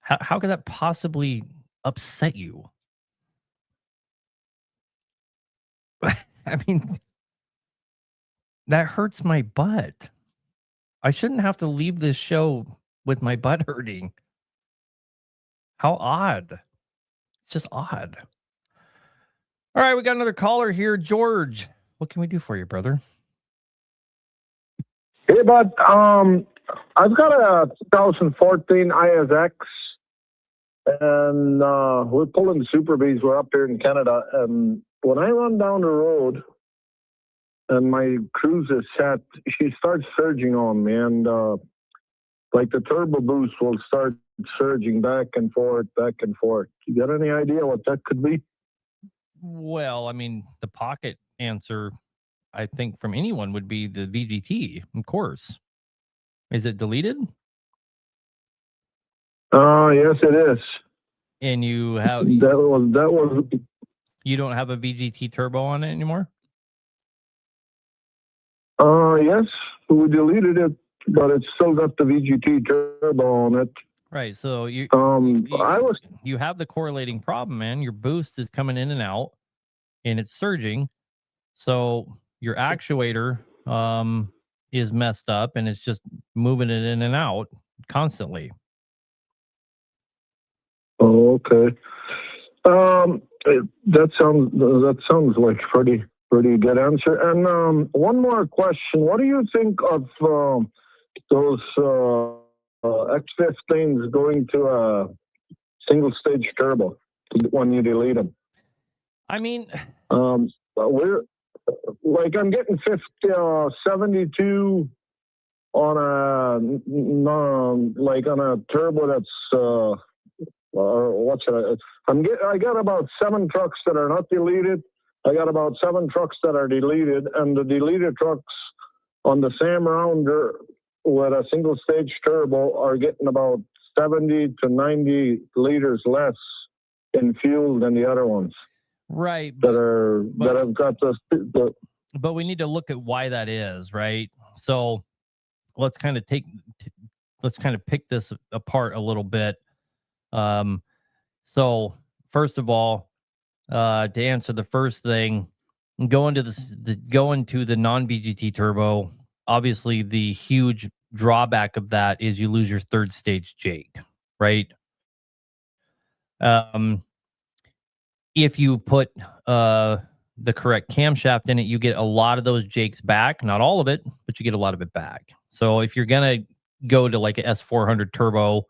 How could that possibly upset you? I mean, that hurts my butt. I shouldn't have to leave this show with my butt hurting. How odd. It's just odd. All right, we got another caller here. George, what can we do for you, brother? Hey, bud. I've got a 2014 ISX, and we're pulling Super Bs. We're up here in Canada, and when I run down the road and my cruise is set, she starts surging on me, and like the turbo boost will start surging back and forth, back and forth. You got any idea what that could be? Well, I mean, the pocket answer, I think, from anyone would be the VGT, of course. Is it deleted? Yes, it is. And you have that was. You don't have a VGT turbo on it anymore? Yes, we deleted it, but it's still got the VGT turbo on it. Right. So you have the correlating problem, man. Your boost is coming in and out, and it's surging. So your actuator is messed up, and it's just moving it in and out constantly. Oh, okay. That sounds like pretty good answer. And one more question: what do you think of those X15s going to a single stage turbo when you delete them? I mean, we're like, I'm getting 72 on a turbo that's what should I got about 7 trucks that are not deleted. I got about 7 trucks that are deleted, and the deleted trucks on the same rounder with a single stage turbo are getting about 70 to 90 liters less in fuel than the other ones. Right. That have got the. But we need to look at why that is, right? So let's kind of pick this apart a little bit. So first of all, to answer the first thing, go into the non-VGT turbo. Obviously, the huge drawback of that is you lose your third stage Jake, right? If you put the correct camshaft in it, you get a lot of those Jakes back. Not all of it, but you get a lot of it back. So if you're gonna go to like a S400 turbo,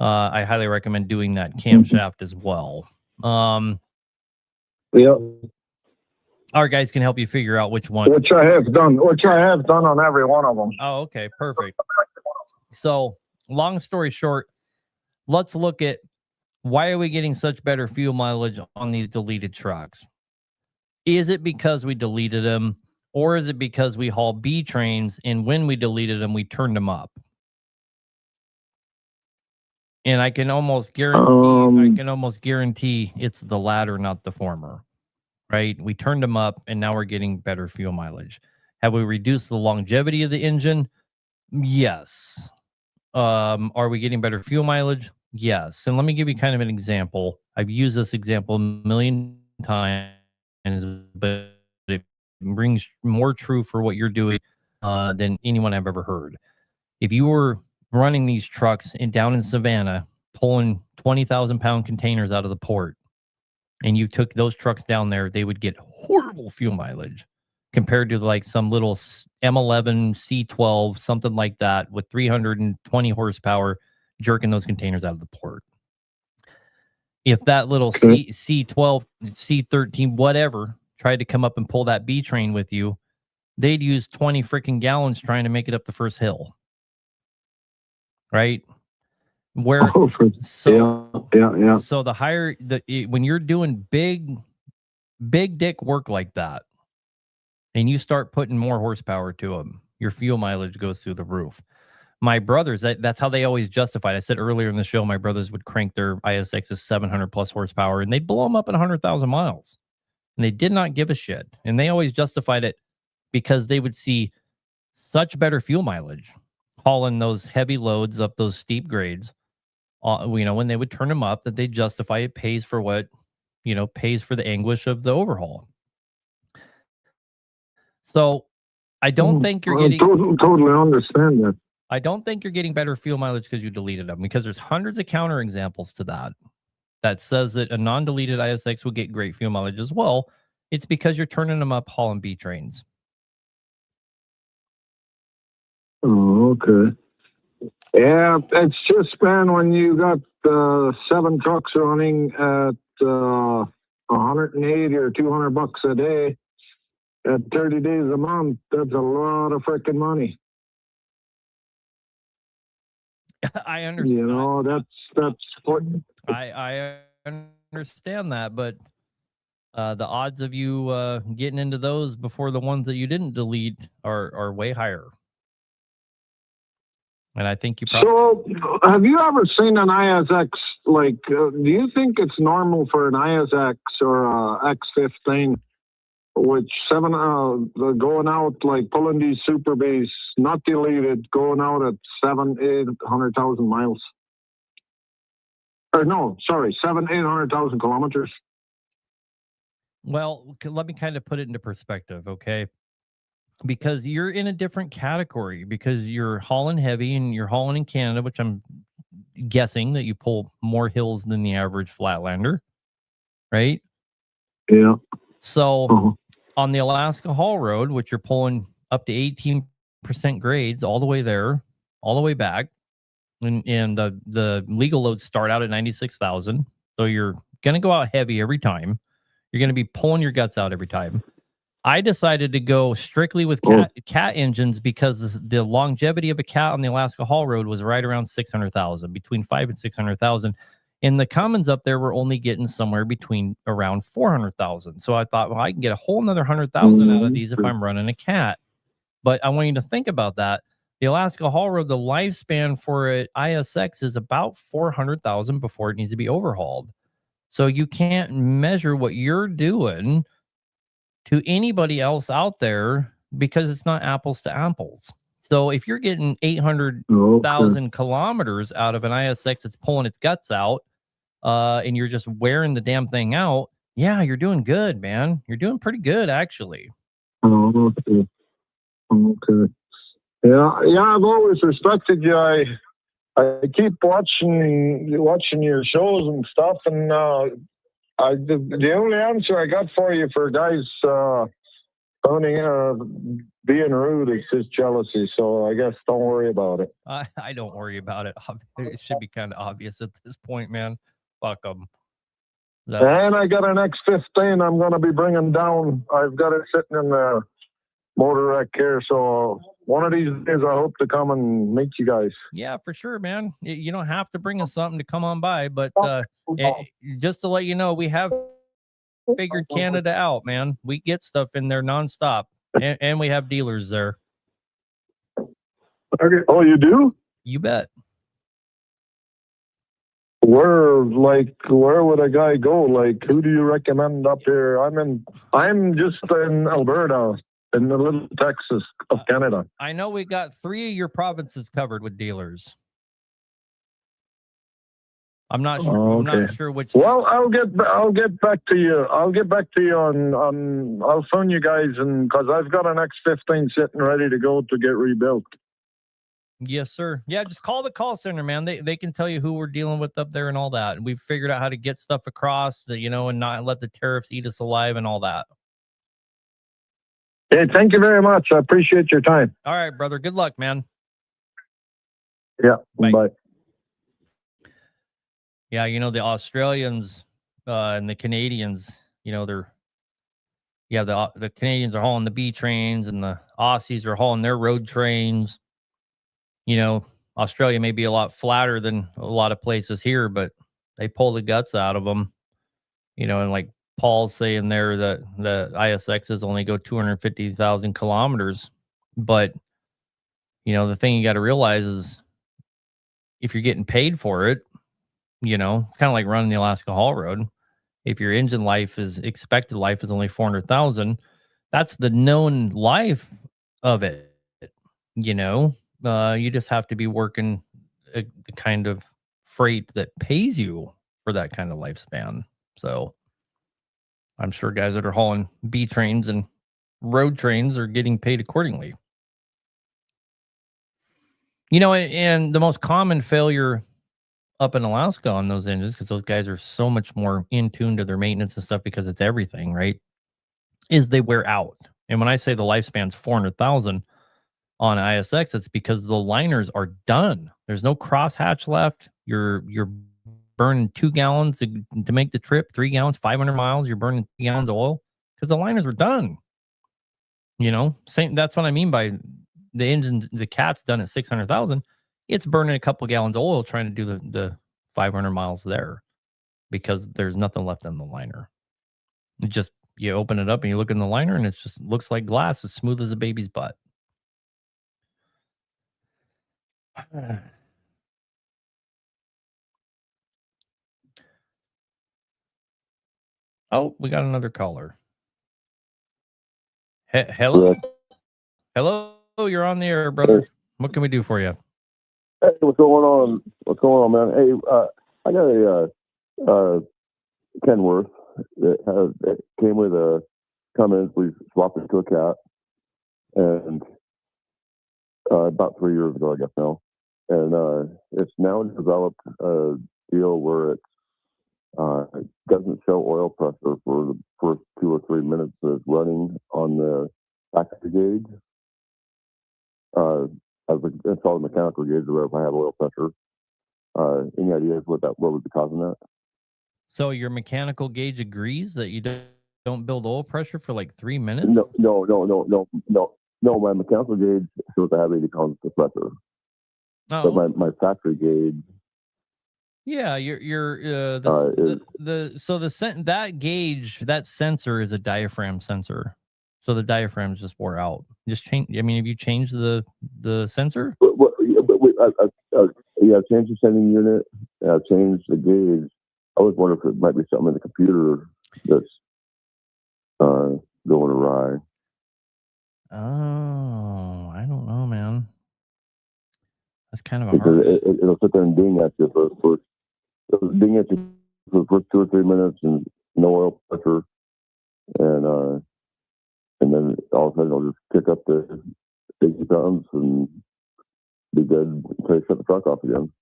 I highly recommend doing that camshaft as well. Yeah. Our guys can help you figure out which one. Which I have done on every one of them. Oh, okay, perfect. So, long story short, let's look at Why are we getting such better fuel mileage on these deleted trucks? Is it because we deleted them, or is it because we haul B trains and when we deleted them, we turned them up? And I can almost guarantee it's the latter, not the former. Right? We turned them up and now we're getting better fuel mileage. Have we reduced the longevity of the engine? Yes. Are we getting better fuel mileage? Yes. And let me give you kind of an example. I've used this example a million times, but it rings more true for what you're doing than anyone I've ever heard. If you were running these trucks down in Savannah, pulling 20,000-pound containers out of the port, and you took those trucks down there, they would get horrible fuel mileage compared to like some little M11, C12, something like that with 320 horsepower jerking those containers out of the port. If that little C12, C13, whatever, tried to come up and pull that B train with you, they'd use 20 freaking gallons trying to make it up the first hill. Right? Where so the higher when you're doing big dick work like that, and you start putting more horsepower to them, your fuel mileage goes through the roof. My brothers, that's how they always justified. I said earlier in the show, my brothers would crank their ISXs 700 plus horsepower, and they'd blow them up at 100,000 miles, and they did not give a shit. And they always justified it because they would see such better fuel mileage hauling those heavy loads up those steep grades. When they would turn them up, that they justify it pays for what, pays for the anguish of the overhaul. So I don't think you're getting totally understand that. I don't think you're getting better fuel mileage because you deleted them, because there's hundreds of counter examples to that says that a non-deleted ISX will get great fuel mileage as well. It's because you're turning them up hauling B trains. Oh, okay. Yeah, it's just, man, when you got 7 trucks running at 180 or $200 a day at 30 days a month, that's a lot of freaking money. I understand. That's what I understand that, but the odds of you getting into those before the ones that you didn't delete are way higher. And I think you probably. So, have you ever seen an ISX? Like, do you think it's normal for an ISX or a X15, which going out like pulling these super bays, not deleted, going out at 800,000 miles? Or no, sorry, 800,000 kilometers. Well, let me kind of put it into perspective, okay? Because you're in a different category, because you're hauling heavy and you're hauling in Canada, which I'm guessing that you pull more hills than the average flatlander, right? Yeah. So on the Alaska Haul Road, which you're pulling up to 18% grades all the way there, all the way back, and the legal loads start out at 96,000. So you're going to go out heavy every time. You're going to be pulling your guts out every time. I decided to go strictly with cat engines because the longevity of a cat on the Alaska Haul Road was right around 600,000, between 500,000 and 600,000. And the commons up there were only getting somewhere between around 400,000. So I thought, well, I can get a whole another 100,000 out of these if I'm running a cat. But I want you to think about that. The Alaska Haul Road, the lifespan for an ISX is about 400,000 before it needs to be overhauled. So you can't measure what you're doing to anybody else out there because it's not apples to apples. So if you're getting 800,000 kilometers out of an ISX that's pulling its guts out, and you're just wearing the damn thing out, yeah, you're doing good, man. You're doing pretty good, actually. Oh, okay. Yeah, I've always respected you. I keep watching your shows and stuff, and the only answer I got for you for guys being rude is just jealousy. So I guess don't worry about it. I don't worry about it. It should be kind of obvious at this point, man. Fuck them. And I got an X15 I'm going to be bringing down. I've got it sitting in the motor rack here, so one of these days I hope to come and meet you guys. Yeah, for sure, man. You don't have to bring us something to come on by, but just to let you know, we have figured Canada out, man. We get stuff in there nonstop, and we have dealers there. Okay. Oh, you do? You bet. Where would a guy go? Like, who do you recommend up here? I'm just in Alberta, in the little Texas of Canada. I know we got 3 of your provinces covered with dealers. I'm not sure. Oh, I'm not sure which. Well, I'll get back to you. I'll get back to you on. I'll phone you guys, and because I've got an X15 sitting ready to go to get rebuilt. Yes, sir. Yeah, just call the call center, man. They can tell you who we're dealing with up there and all that. We've figured out how to get stuff across, and not let the tariffs eat us alive and all that. Hey, thank you very much. I appreciate your time. All right, brother. Good luck, man. Yeah. Bye. Yeah, the Australians and the Canadians, the Canadians are hauling the B trains and the Aussies are hauling their road trains. Australia may be a lot flatter than a lot of places here, but they pull the guts out of them, and like Paul's saying there that the ISXs only go 250,000 kilometers. But, the thing you got to realize is if you're getting paid for it, it's kind of like running the Alaska Haul Road. If your engine expected life is only 400,000, that's the known life of it. You just have to be working the kind of freight that pays you for that kind of lifespan. So I'm sure guys that are hauling B trains and road trains are getting paid accordingly. And the most common failure up in Alaska on those engines, because those guys are so much more in tune to their maintenance and stuff because it's everything, right, is they wear out. And when I say the lifespan's 400,000 on ISX, it's because the liners are done. There's no crosshatch left. You're burning 2 gallons to make the trip, 3 gallons, 500 miles. You're burning 3 gallons of oil because the liners were done. That's what I mean by the engine. The cat's done at 600,000. It's burning a couple gallons of oil trying to do the 500 miles there because there's nothing left in the liner. You open it up and you look in the liner and it just looks like glass, as smooth as a baby's butt. Oh, we got another caller. Hello. Hello, you're on the air, brother. What can we do for you? Hey, what's going on? What's going on, man? Hey, I got a Kenworth that came with a Cummins. We swapped it to a cat, and about 3 years ago, I guess now. And it's now developed a deal where it doesn't show oil pressure for the first 2 or 3 minutes that it's running on the factory gauge. I've installed a mechanical gauge where if I have oil pressure. Any ideas what would be causing that? So your mechanical gauge agrees that you don't build oil pressure for like 3 minutes? No. My mechanical gauge shows I have 80 pounds of pressure. Oh. But my factory gauge. Yeah, that gauge, that sensor is a diaphragm sensor. So the diaphragm's just wore out. Just change. I mean, have you changed the sensor? I've changed the sending unit. I've changed the gauge. I was wondering if it might be something in the computer that's going awry. Oh, I don't know, man. That's kind of a because hard. It'll sit there and ding at you for the first 2 or 3 minutes and no oil pressure, and then all of a sudden it'll just kick up to 80 pounds and be good until you shut the truck off again.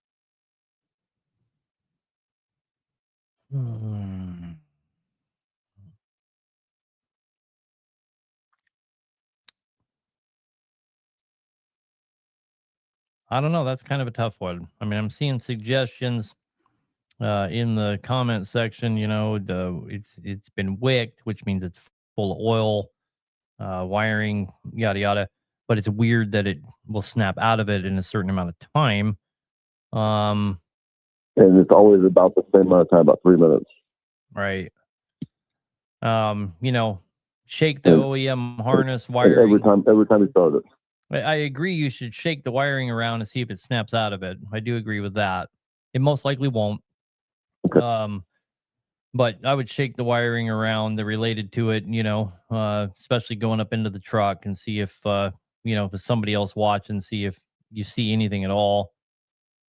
I don't know. That's kind of a tough one. I mean, I'm seeing suggestions in the comment section. It's been wicked, which means it's full of oil, wiring, yada yada. but it's weird that it will snap out of it in a certain amount of time. And it's always about the same amount of time, about 3 minutes. Right. Shake the OEM harness wiring. Every time you start it. I agree you should shake the wiring around and see if it snaps out of it. I do agree with that. It most likely won't. Okay. But I would shake the wiring around that related to it, especially going up into the truck and see if if there's somebody else watching, see if you see anything at all.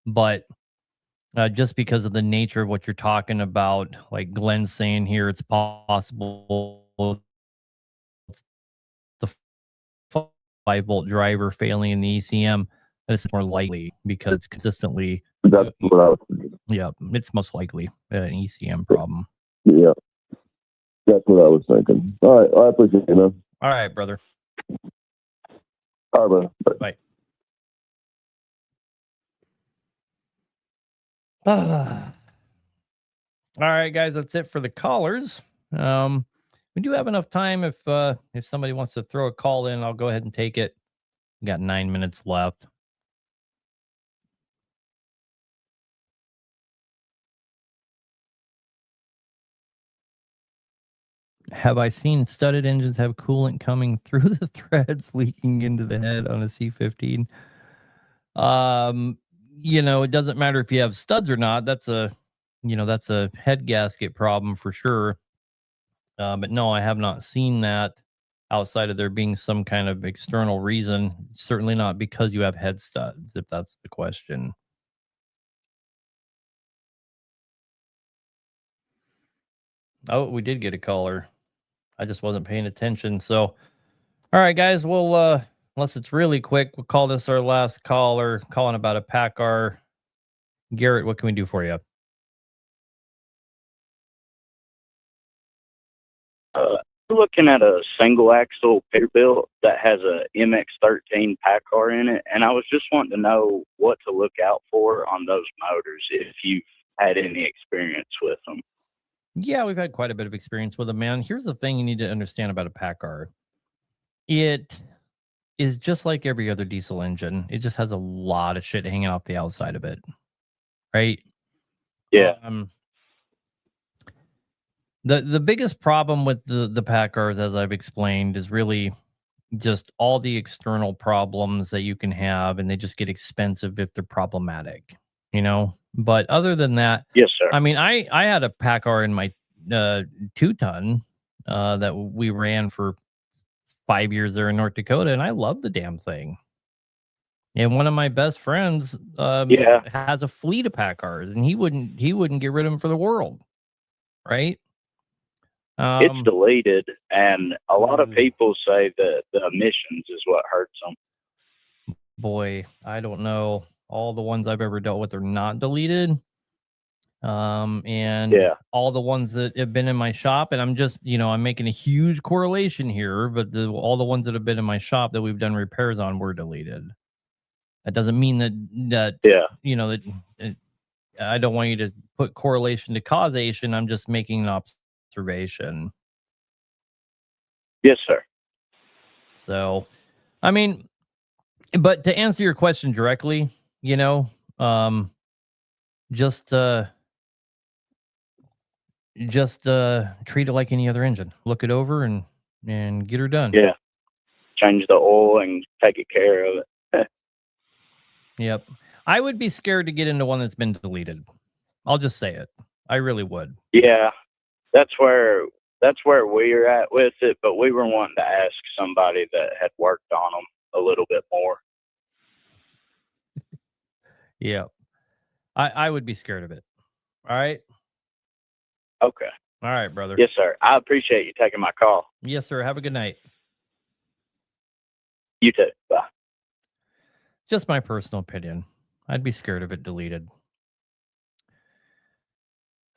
But just because of the nature of what you're talking about, like Glenn's saying here, it's possible it's the 5-volt driver failing in the ECM. It's more likely because it's consistently. That's what I was thinking. Yeah, it's most likely an ECM problem. Yeah, that's what I was thinking. All right, I appreciate it, man. All right, brother. All right, brother. Bye. All right, guys, that's it for the callers. We do have enough time if somebody wants to throw a call in, I'll go ahead and take it. We got 9 minutes left. Have I seen studded engines have coolant coming through the threads leaking into the head on a C15? It doesn't matter if you have studs or not. That's a head gasket problem for sure. But no, I have not seen that outside of there being some kind of external reason. Certainly not because you have head studs, if that's the question. Oh, we did get a caller. I just wasn't paying attention. So, all right, guys, we'll unless it's really quick, we'll call this our last caller, calling about a PACCAR. Garrett, what can we do for you? Looking at a single axle Peterbilt that has a MX-13 PACCAR in it, and I was just wanting to know what to look out for on those motors if you've had any experience with them. Yeah, we've had quite a bit of experience with them, man. Here's the thing you need to understand about a PACCAR. It is just like every other diesel engine. It just has a lot of shit hanging off the outside of it, right? Yeah. The biggest problem with the PACCARs, as I've explained, is really just all the external problems that you can have, and they just get expensive if they're problematic, But other than that, yes, sir. I mean, I had a PACCAR in my 2-ton that we ran for 5 years there in North Dakota, and I love the damn thing. And one of my best friends has a fleet of PACCARs, and he wouldn't get rid of them for the world, right? It's deleted, and a lot of people say that the emissions is what hurts them. Boy, I don't know. All the ones I've ever dealt with are not deleted. And all the ones that have been in my shop, and I'm just, I'm making a huge correlation here, but all the ones that have been in my shop that we've done repairs on were deleted. That doesn't mean that I don't want you to put correlation to causation. I'm just making an observation. Yes, sir. So, I mean, but to answer your question directly, just treat it like any other engine. Look it over and get her done. Yeah. Change the oil and take care of it. Yep. I would be scared to get into one that's been deleted. I'll just say it. I really would. Yeah. That's where we're at with it, but we were wanting to ask somebody that had worked on them a little bit more. Yeah. I would be scared of it. All right. Okay. All right, brother. Yes, sir. I appreciate you taking my call. Yes, sir. Have a good night. You too. Bye. Just my personal opinion. I'd be scared of it deleted.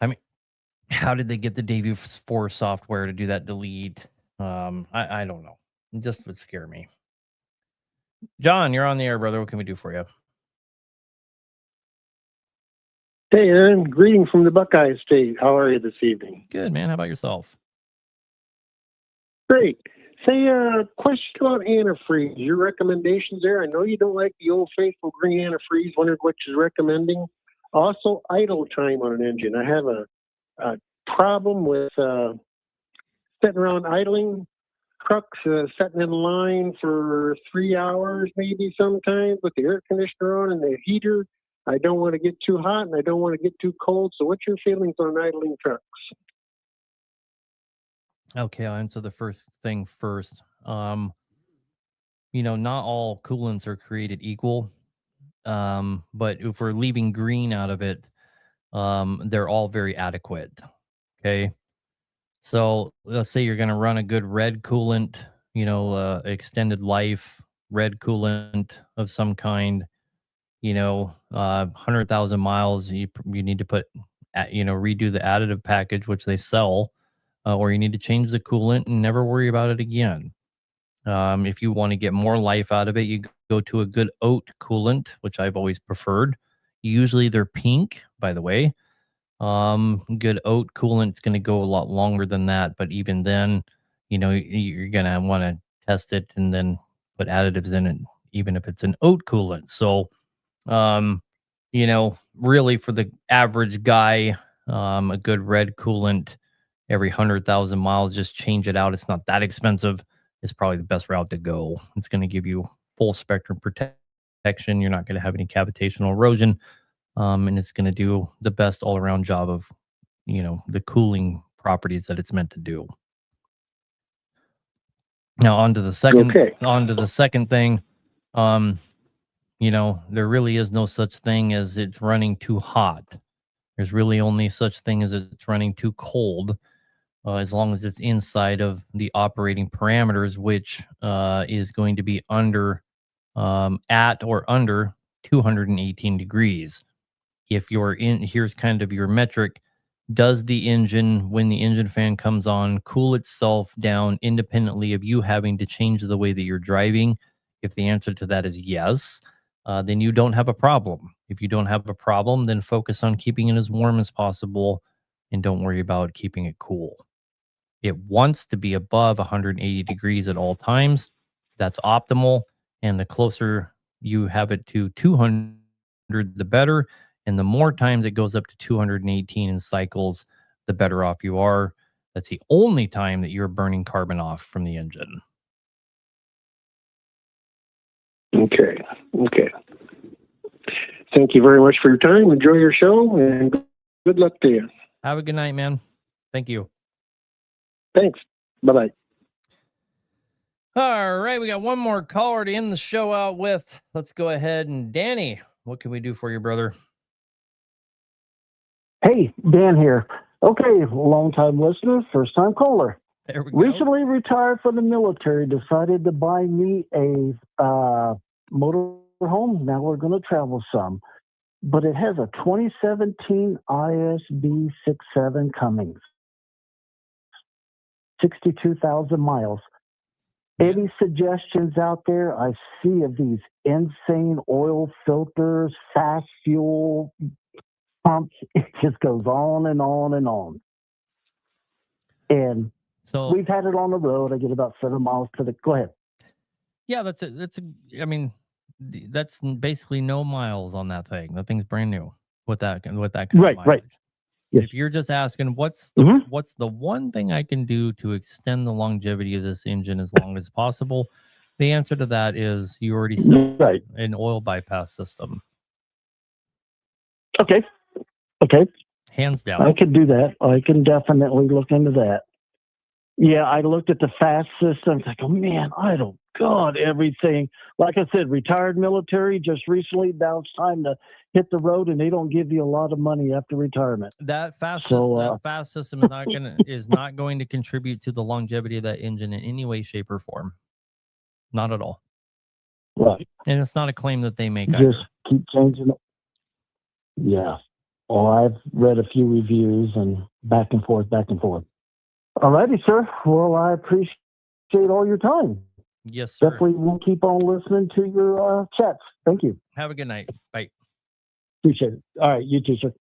I mean, how did they get the Davy 4 software to do that delete? I don't know. It just would scare me. John, you're on the air, brother. What can we do for you? Hey, Aaron. Greeting from the Buckeye State. How are you this evening? Good, man. How about yourself? Great. Say, question about antifreeze. Your recommendations there. I know you don't like the old faithful green antifreeze. Wondered what you're recommending. Also, idle time on an engine. I have a problem with sitting around idling trucks, sitting in line for 3 hours, maybe sometimes with the air conditioner on and the heater. I don't want to get too hot and I don't want to get too cold. So, what's your feelings on idling trucks? Okay, I'll answer the first thing first. Not all coolants are created equal. But if we're leaving green out of it, they're all very adequate. Okay. So let's say you're going to run a good red coolant, extended life red coolant of some kind, 100,000 miles, you need to redo the additive package, which they sell, or you need to change the coolant and never worry about it again. If you want to get more life out of it, you go to a good oat coolant, which I've always preferred. Usually they're pink, by the way. Good oat coolant's going to go a lot longer than that, but even then, you're going to want to test it and then put additives in it, even if it's an oat coolant. So, really for the average guy, a good red coolant every 100,000 miles, just change it out. It's not that expensive. It's probably the best route to go. It's going to give you full spectrum protection. You're not going to have any cavitational erosion. And it's going to do the best all around job of, the cooling properties that it's meant to do. Now on to the second thing. There really is no such thing as it's running too hot. There's really only such thing as it's running too cold. As long as it's inside of the operating parameters, which is going to be at or under 218 degrees. If you're here's kind of your metric. Does the engine, when the engine fan comes on, cool itself down independently of you having to change the way that you're driving? If the answer to that is yes, then you don't have a problem. If you don't have a problem, then focus on keeping it as warm as possible and don't worry about keeping it cool. It wants to be above 180 degrees at all times. That's optimal. And the closer you have it to 200, the better. And the more times it goes up to 218 in cycles, the better off you are. That's the only time that you're burning carbon off from the engine. Okay. Thank you very much for your time. Enjoy your show and good luck to you. Have a good night, man. Thank you. Thanks. Bye-bye. All right, we got one more caller to end the show out with. Let's go ahead and Danny, what can we do for you, brother? Hey, Dan here. Okay, long-time listener, first-time caller. There we go. Recently retired from the military, decided to buy me a motor home. Now we're going to travel some. But it has a 2017 ISB 67 Cummins. 62,000 miles. Any suggestions out there? I see of these insane oil filters, fast fuel pumps. It just goes on and on and on. And so we've had it on the road. I get about 7 miles to the. Go ahead. Yeah, that's basically no miles on that thing. That thing's brand new with that kind of mileage. Right. Yes. If you're just asking what's the one thing I can do to extend the longevity of this engine as long as possible, the answer to that is you already said an oil bypass system. Okay. Hands down. I can do that. I can definitely look into that. Yeah, I looked at the fast system. It's like, oh man, everything. Like I said, retired military just recently. Now it's time to hit the road, and they don't give you a lot of money after retirement. That fast system is not going to contribute to the longevity of that engine in any way, shape, or form. Not at all. Right. And it's not a claim that they make Just either. keep changing it. Yeah. Well, I've read a few reviews and back and forth. All righty, sir. Well, I appreciate all your time. Yes, sir. Definitely will keep on listening to your chats. Thank you. Have a good night. Bye. Appreciate it. All right. You too, sir.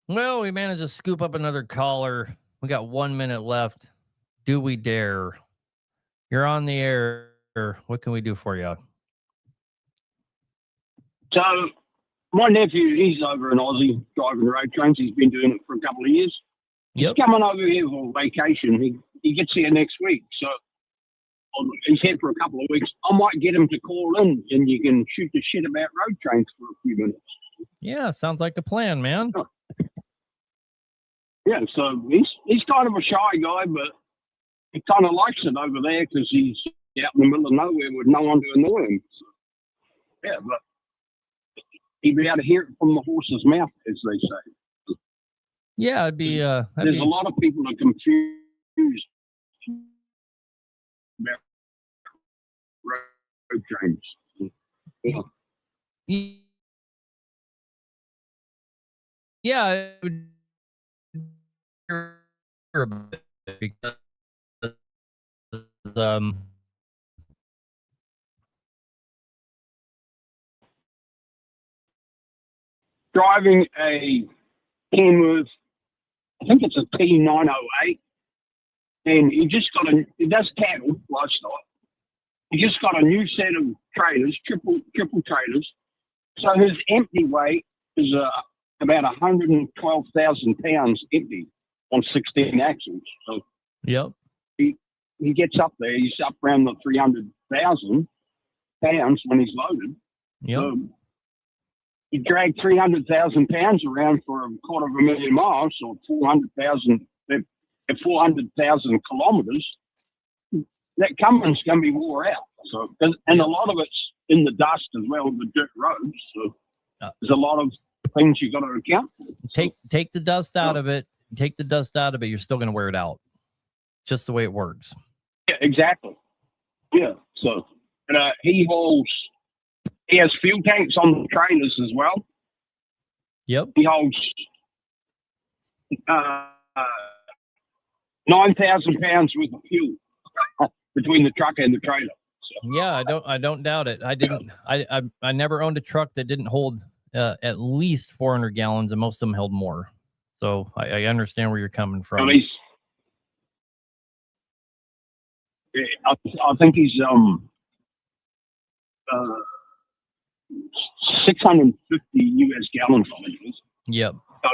Well, we managed to scoop up another caller. We got 1 minute left. do we dare? You're on the air. What can we do for you? So, my nephew, he's over in Aussie driving road trains. He's been doing it for a couple of years. Yep. He's coming over here for vacation. He gets here next week. So, he's here for a couple of weeks. I might get him to call in and you can shoot the shit about road trains for a few minutes. Yeah, sounds like a plan, man. Yeah, so he's kind of a shy guy, but he kind of likes it over there because he's out in the middle of nowhere with no one to annoy him. So, yeah, but he'd be able to hear it from the horse's mouth, as they say. Yeah, it'd be. There's a lot of people that are confused about road trains. Yeah, it would because driving a Kenworth, I think it's a T908, and he just got it does cattle livestock. He just got a new set of trailers, triple trailers. So his empty weight is about 112,000 pounds empty on 16 axles. So yep, he gets up there. He's up around the 300,000 pounds when he's loaded. Yep. So he dragged 300,000 pounds around for 250,000 miles, or 400,000 kilometers. That Cummins can be wore out. So, and a lot of it's in the dust as well, the dirt roads. So there's a lot of things you got to account for. Take the dust out of it. Take the dust out of it. You're still going to wear it out. Just the way it works. Yeah, exactly. Yeah. So, and he has fuel tanks on the trailers as well. Yep. He holds 9,000 pounds worth of fuel between the truck and the trailer. So. Yeah, I don't doubt it. I never owned a truck that didn't hold at least 400 gallons, and most of them held more. So I understand where you're coming from. At least, I think he's 650 US gallons on it. Yep. So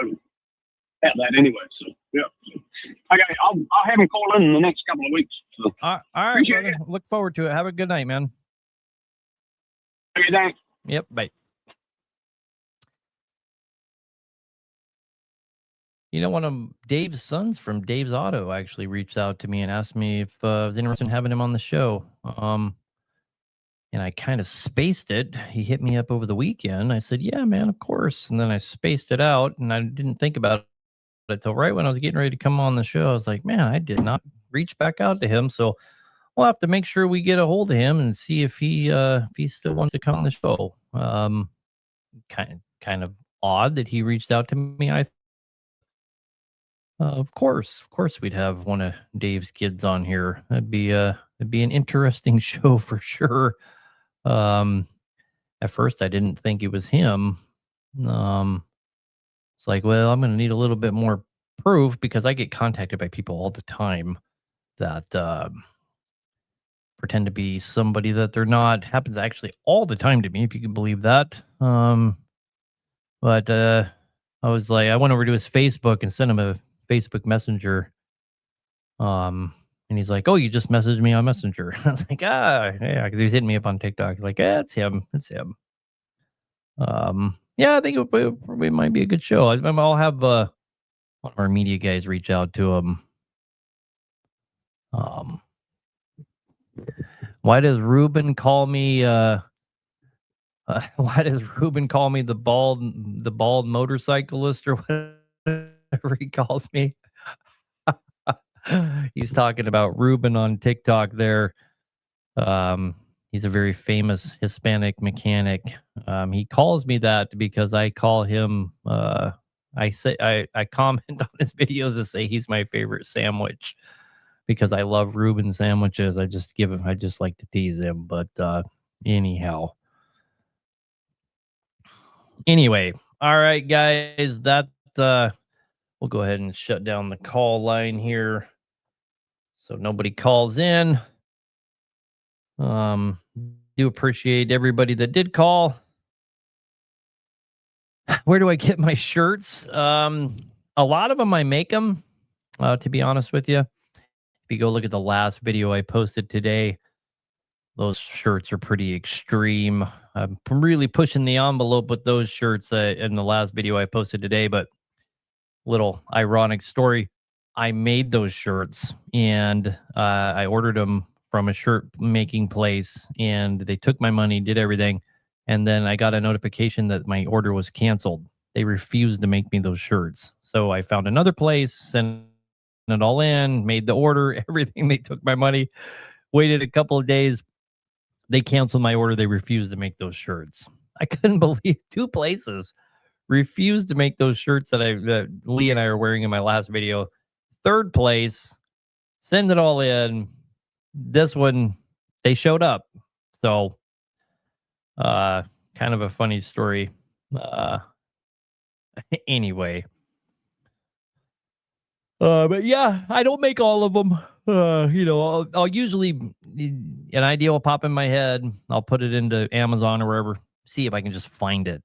about that anyway. So yeah. Okay, I'll have him call in the next couple of weeks. So. All right, brother. Look forward to it. Have a good night, man. Okay, thanks. Yep. Bye. You know, one of Dave's sons from Dave's Auto actually reached out to me and asked me if I was interested in having him on the show. And I kind of spaced it. He hit me up over the weekend. I said, yeah, man, of course. And then I spaced it out, and I didn't think about it till right when I was getting ready to come on the show. I was like, man, I did not reach back out to him. So we'll have to make sure we get a hold of him and see if he still wants to come on the show. Kind of odd that he reached out to me. Of course, we'd have one of Dave's kids on here. It'd be an interesting show for sure. At first I didn't think it was him. It's like, well, I'm going to need a little bit more proof because I get contacted by people all the time that pretend to be somebody that they're not. Happens actually all the time to me, if you can believe that. But I was like, I went over to his Facebook and sent him a Facebook Messenger. And he's like, oh, you just messaged me on Messenger. I was like, yeah, because he was hitting me up on TikTok. Like, yeah, it's him. Yeah, I think it might be a good show. I'll have one of our media guys reach out to him. Why does Ruben call me? Why does Ruben call me the bald motorcyclist or whatever he calls me? He's talking about Ruben on TikTok there. He's a very famous Hispanic mechanic. He calls me that because I call him, I comment on his videos to say he's my favorite sandwich because I love Reuben sandwiches. I just like to tease him. But anyhow. Anyway, all right, guys, we'll go ahead and shut down the call line here. So nobody calls in. Do appreciate everybody that did call. Where do I get my shirts? A lot of them I make them, to be honest with you. If you go look at the last video I posted today, those shirts are pretty extreme. I'm really pushing the envelope with those shirts in the last video I posted today, but little ironic story. I made those shirts and I ordered them from a shirt making place and they took my money, did everything. And then I got a notification that my order was canceled. They refused to make me those shirts. So I found another place, sent it all in, made the order, everything. They took my money, waited a couple of days. They canceled my order. They refused to make those shirts. I couldn't believe 2 places refused to make those shirts that Lee and I are wearing in my last video. 3rd place, send it all in. This one, they showed up. So, kind of a funny story. Anyway. But yeah, I don't make all of them. I'll usually, an idea will pop in my head. I'll put it into Amazon or wherever, see if I can just find it.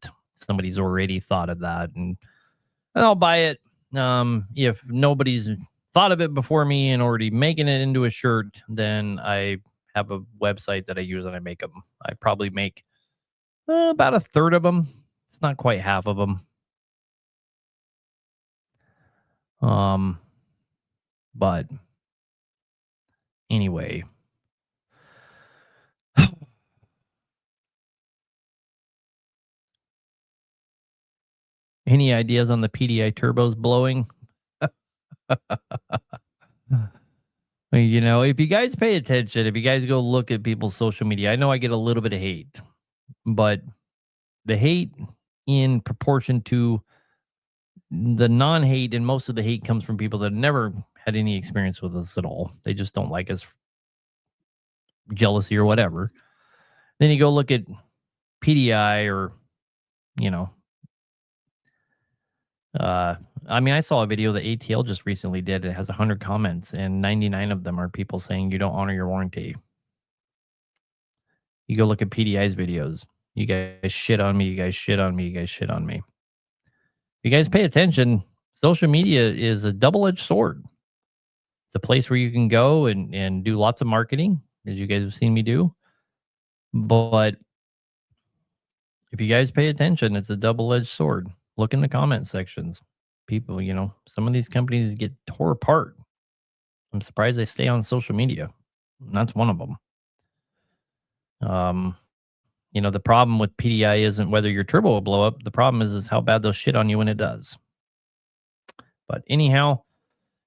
Somebody's already thought of that and I'll buy it. If nobody's thought of it before me and already making it into a shirt, then I have a website that I use and I make them. I probably make about 1/3 of them. It's not quite half of them. But anyway. Any ideas on the PDI turbos blowing? If you guys pay attention, if you guys go look at people's social media, I know I get a little bit of hate, but the hate in proportion to the non-hate, and most of the hate comes from people that never had any experience with us at all. They just don't like us, jealousy or whatever. Then you go look at PDI or, I saw a video that ATL just recently did. It has 100 comments and 99 of them are people saying you don't honor your warranty. You go look at PDI's videos. You guys shit on me. You guys shit on me. You guys shit on me. If you guys pay attention, social media is a double-edged sword. It's a place where you can go and do lots of marketing, as you guys have seen me do. But if you guys pay attention, it's a double-edged sword. Look in the comment sections. People, some of these companies get tore apart. I'm surprised they stay on social media. And that's one of them. The problem with PDI isn't whether your turbo will blow up. The problem is how bad they'll shit on you when it does. But anyhow,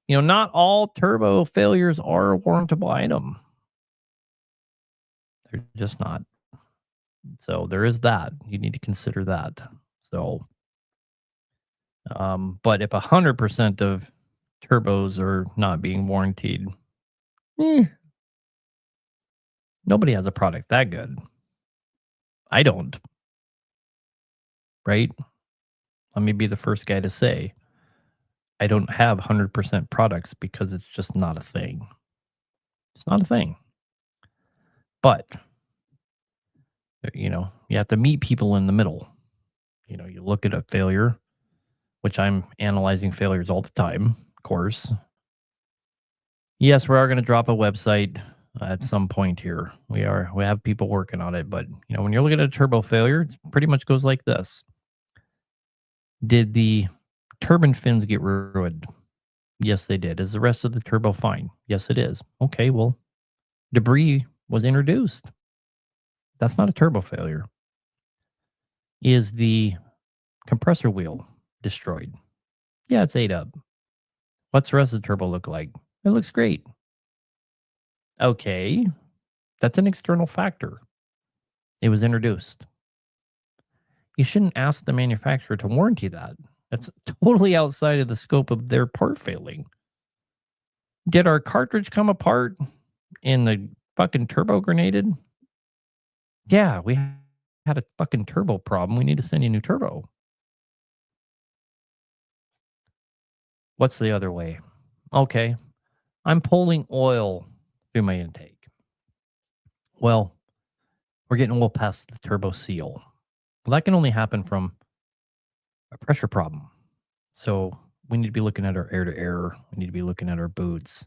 not all turbo failures are a warrantable item. They're just not. So there is that. You need to consider that. So, but if 100% of turbos are not being warranted, nobody has a product that good. I don't. Right? Let me be the first guy to say I don't have 100% products because it's just not a thing. It's not a thing. But, you have to meet people in the middle. You look at a failure, which I'm analyzing failures all the time, of course. Yes, we are going to drop a website at some point here. We have people working on it, but when you're looking at a turbo failure, it pretty much goes like this. Did the turbine fins get ruined? Yes, they did. Is the rest of the turbo fine? Yes, it is. Okay, well, debris was introduced. That's not a turbo failure. Is the compressor wheel destroyed? Yeah, it's ate up. What's the rest of the turbo look like? It looks great. Okay, that's an external factor. It was introduced. You shouldn't ask the manufacturer to warranty that. That's totally outside of the scope of their part failing. Did our cartridge come apart in the fucking turbo grenaded? Yeah, we had a fucking turbo problem. We need to send you a new turbo. What's the other way? Okay, I'm pulling oil through my intake. Well, we're getting well past the turbo seal. Well, that can only happen from a pressure problem. So we need to be looking at our air to air. We need to be looking at our boots,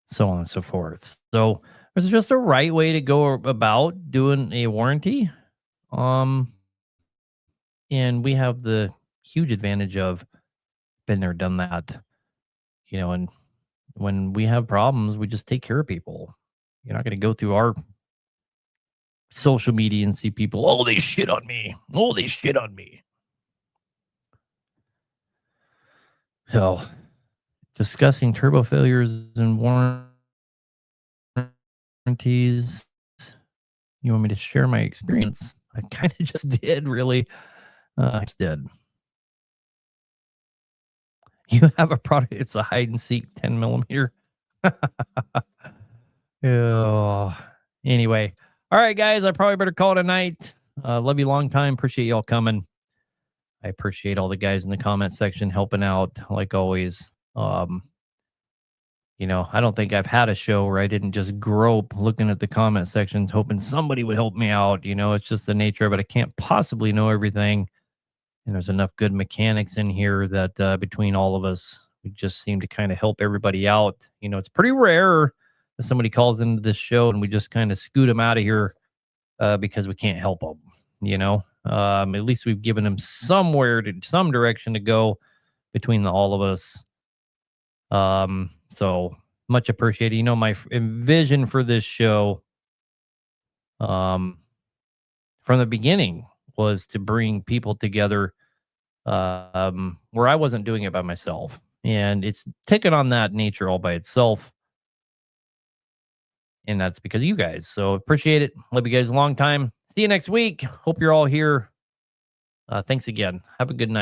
so on and so forth. So there's just a right way to go about doing a warranty. Um, and we have the huge advantage of been there, done that, and when we have problems, we just take care of people. You're not going to go through our social media and see people, oh, they shit on me. Oh, they shit on me. So, discussing turbo failures and warranties. You want me to share my experience? I kind of just did, really. I just did. You have a product, it's a hide and seek 10 millimeter. Oh, anyway. All right, guys, I probably better call it a night. Love you long time. Appreciate y'all coming. I appreciate all the guys in the comment section helping out, like always. I don't think I've had a show where I didn't just grope looking at the comment sections, hoping somebody would help me out. It's just the nature of it. I can't possibly know everything. And there's enough good mechanics in here that between all of us, we just seem to kind of help everybody out. It's pretty rare that somebody calls into this show and we just kind of scoot them out of here because we can't help them. At least we've given them some direction to go between all of us. So much appreciated. My vision for this show, from the beginning was to bring people together, where I wasn't doing it by myself, and it's taken on that nature all by itself. And that's because of you guys. So appreciate it. Love you guys a long time. See you next week. Hope you're all here. Thanks again. Have a good night.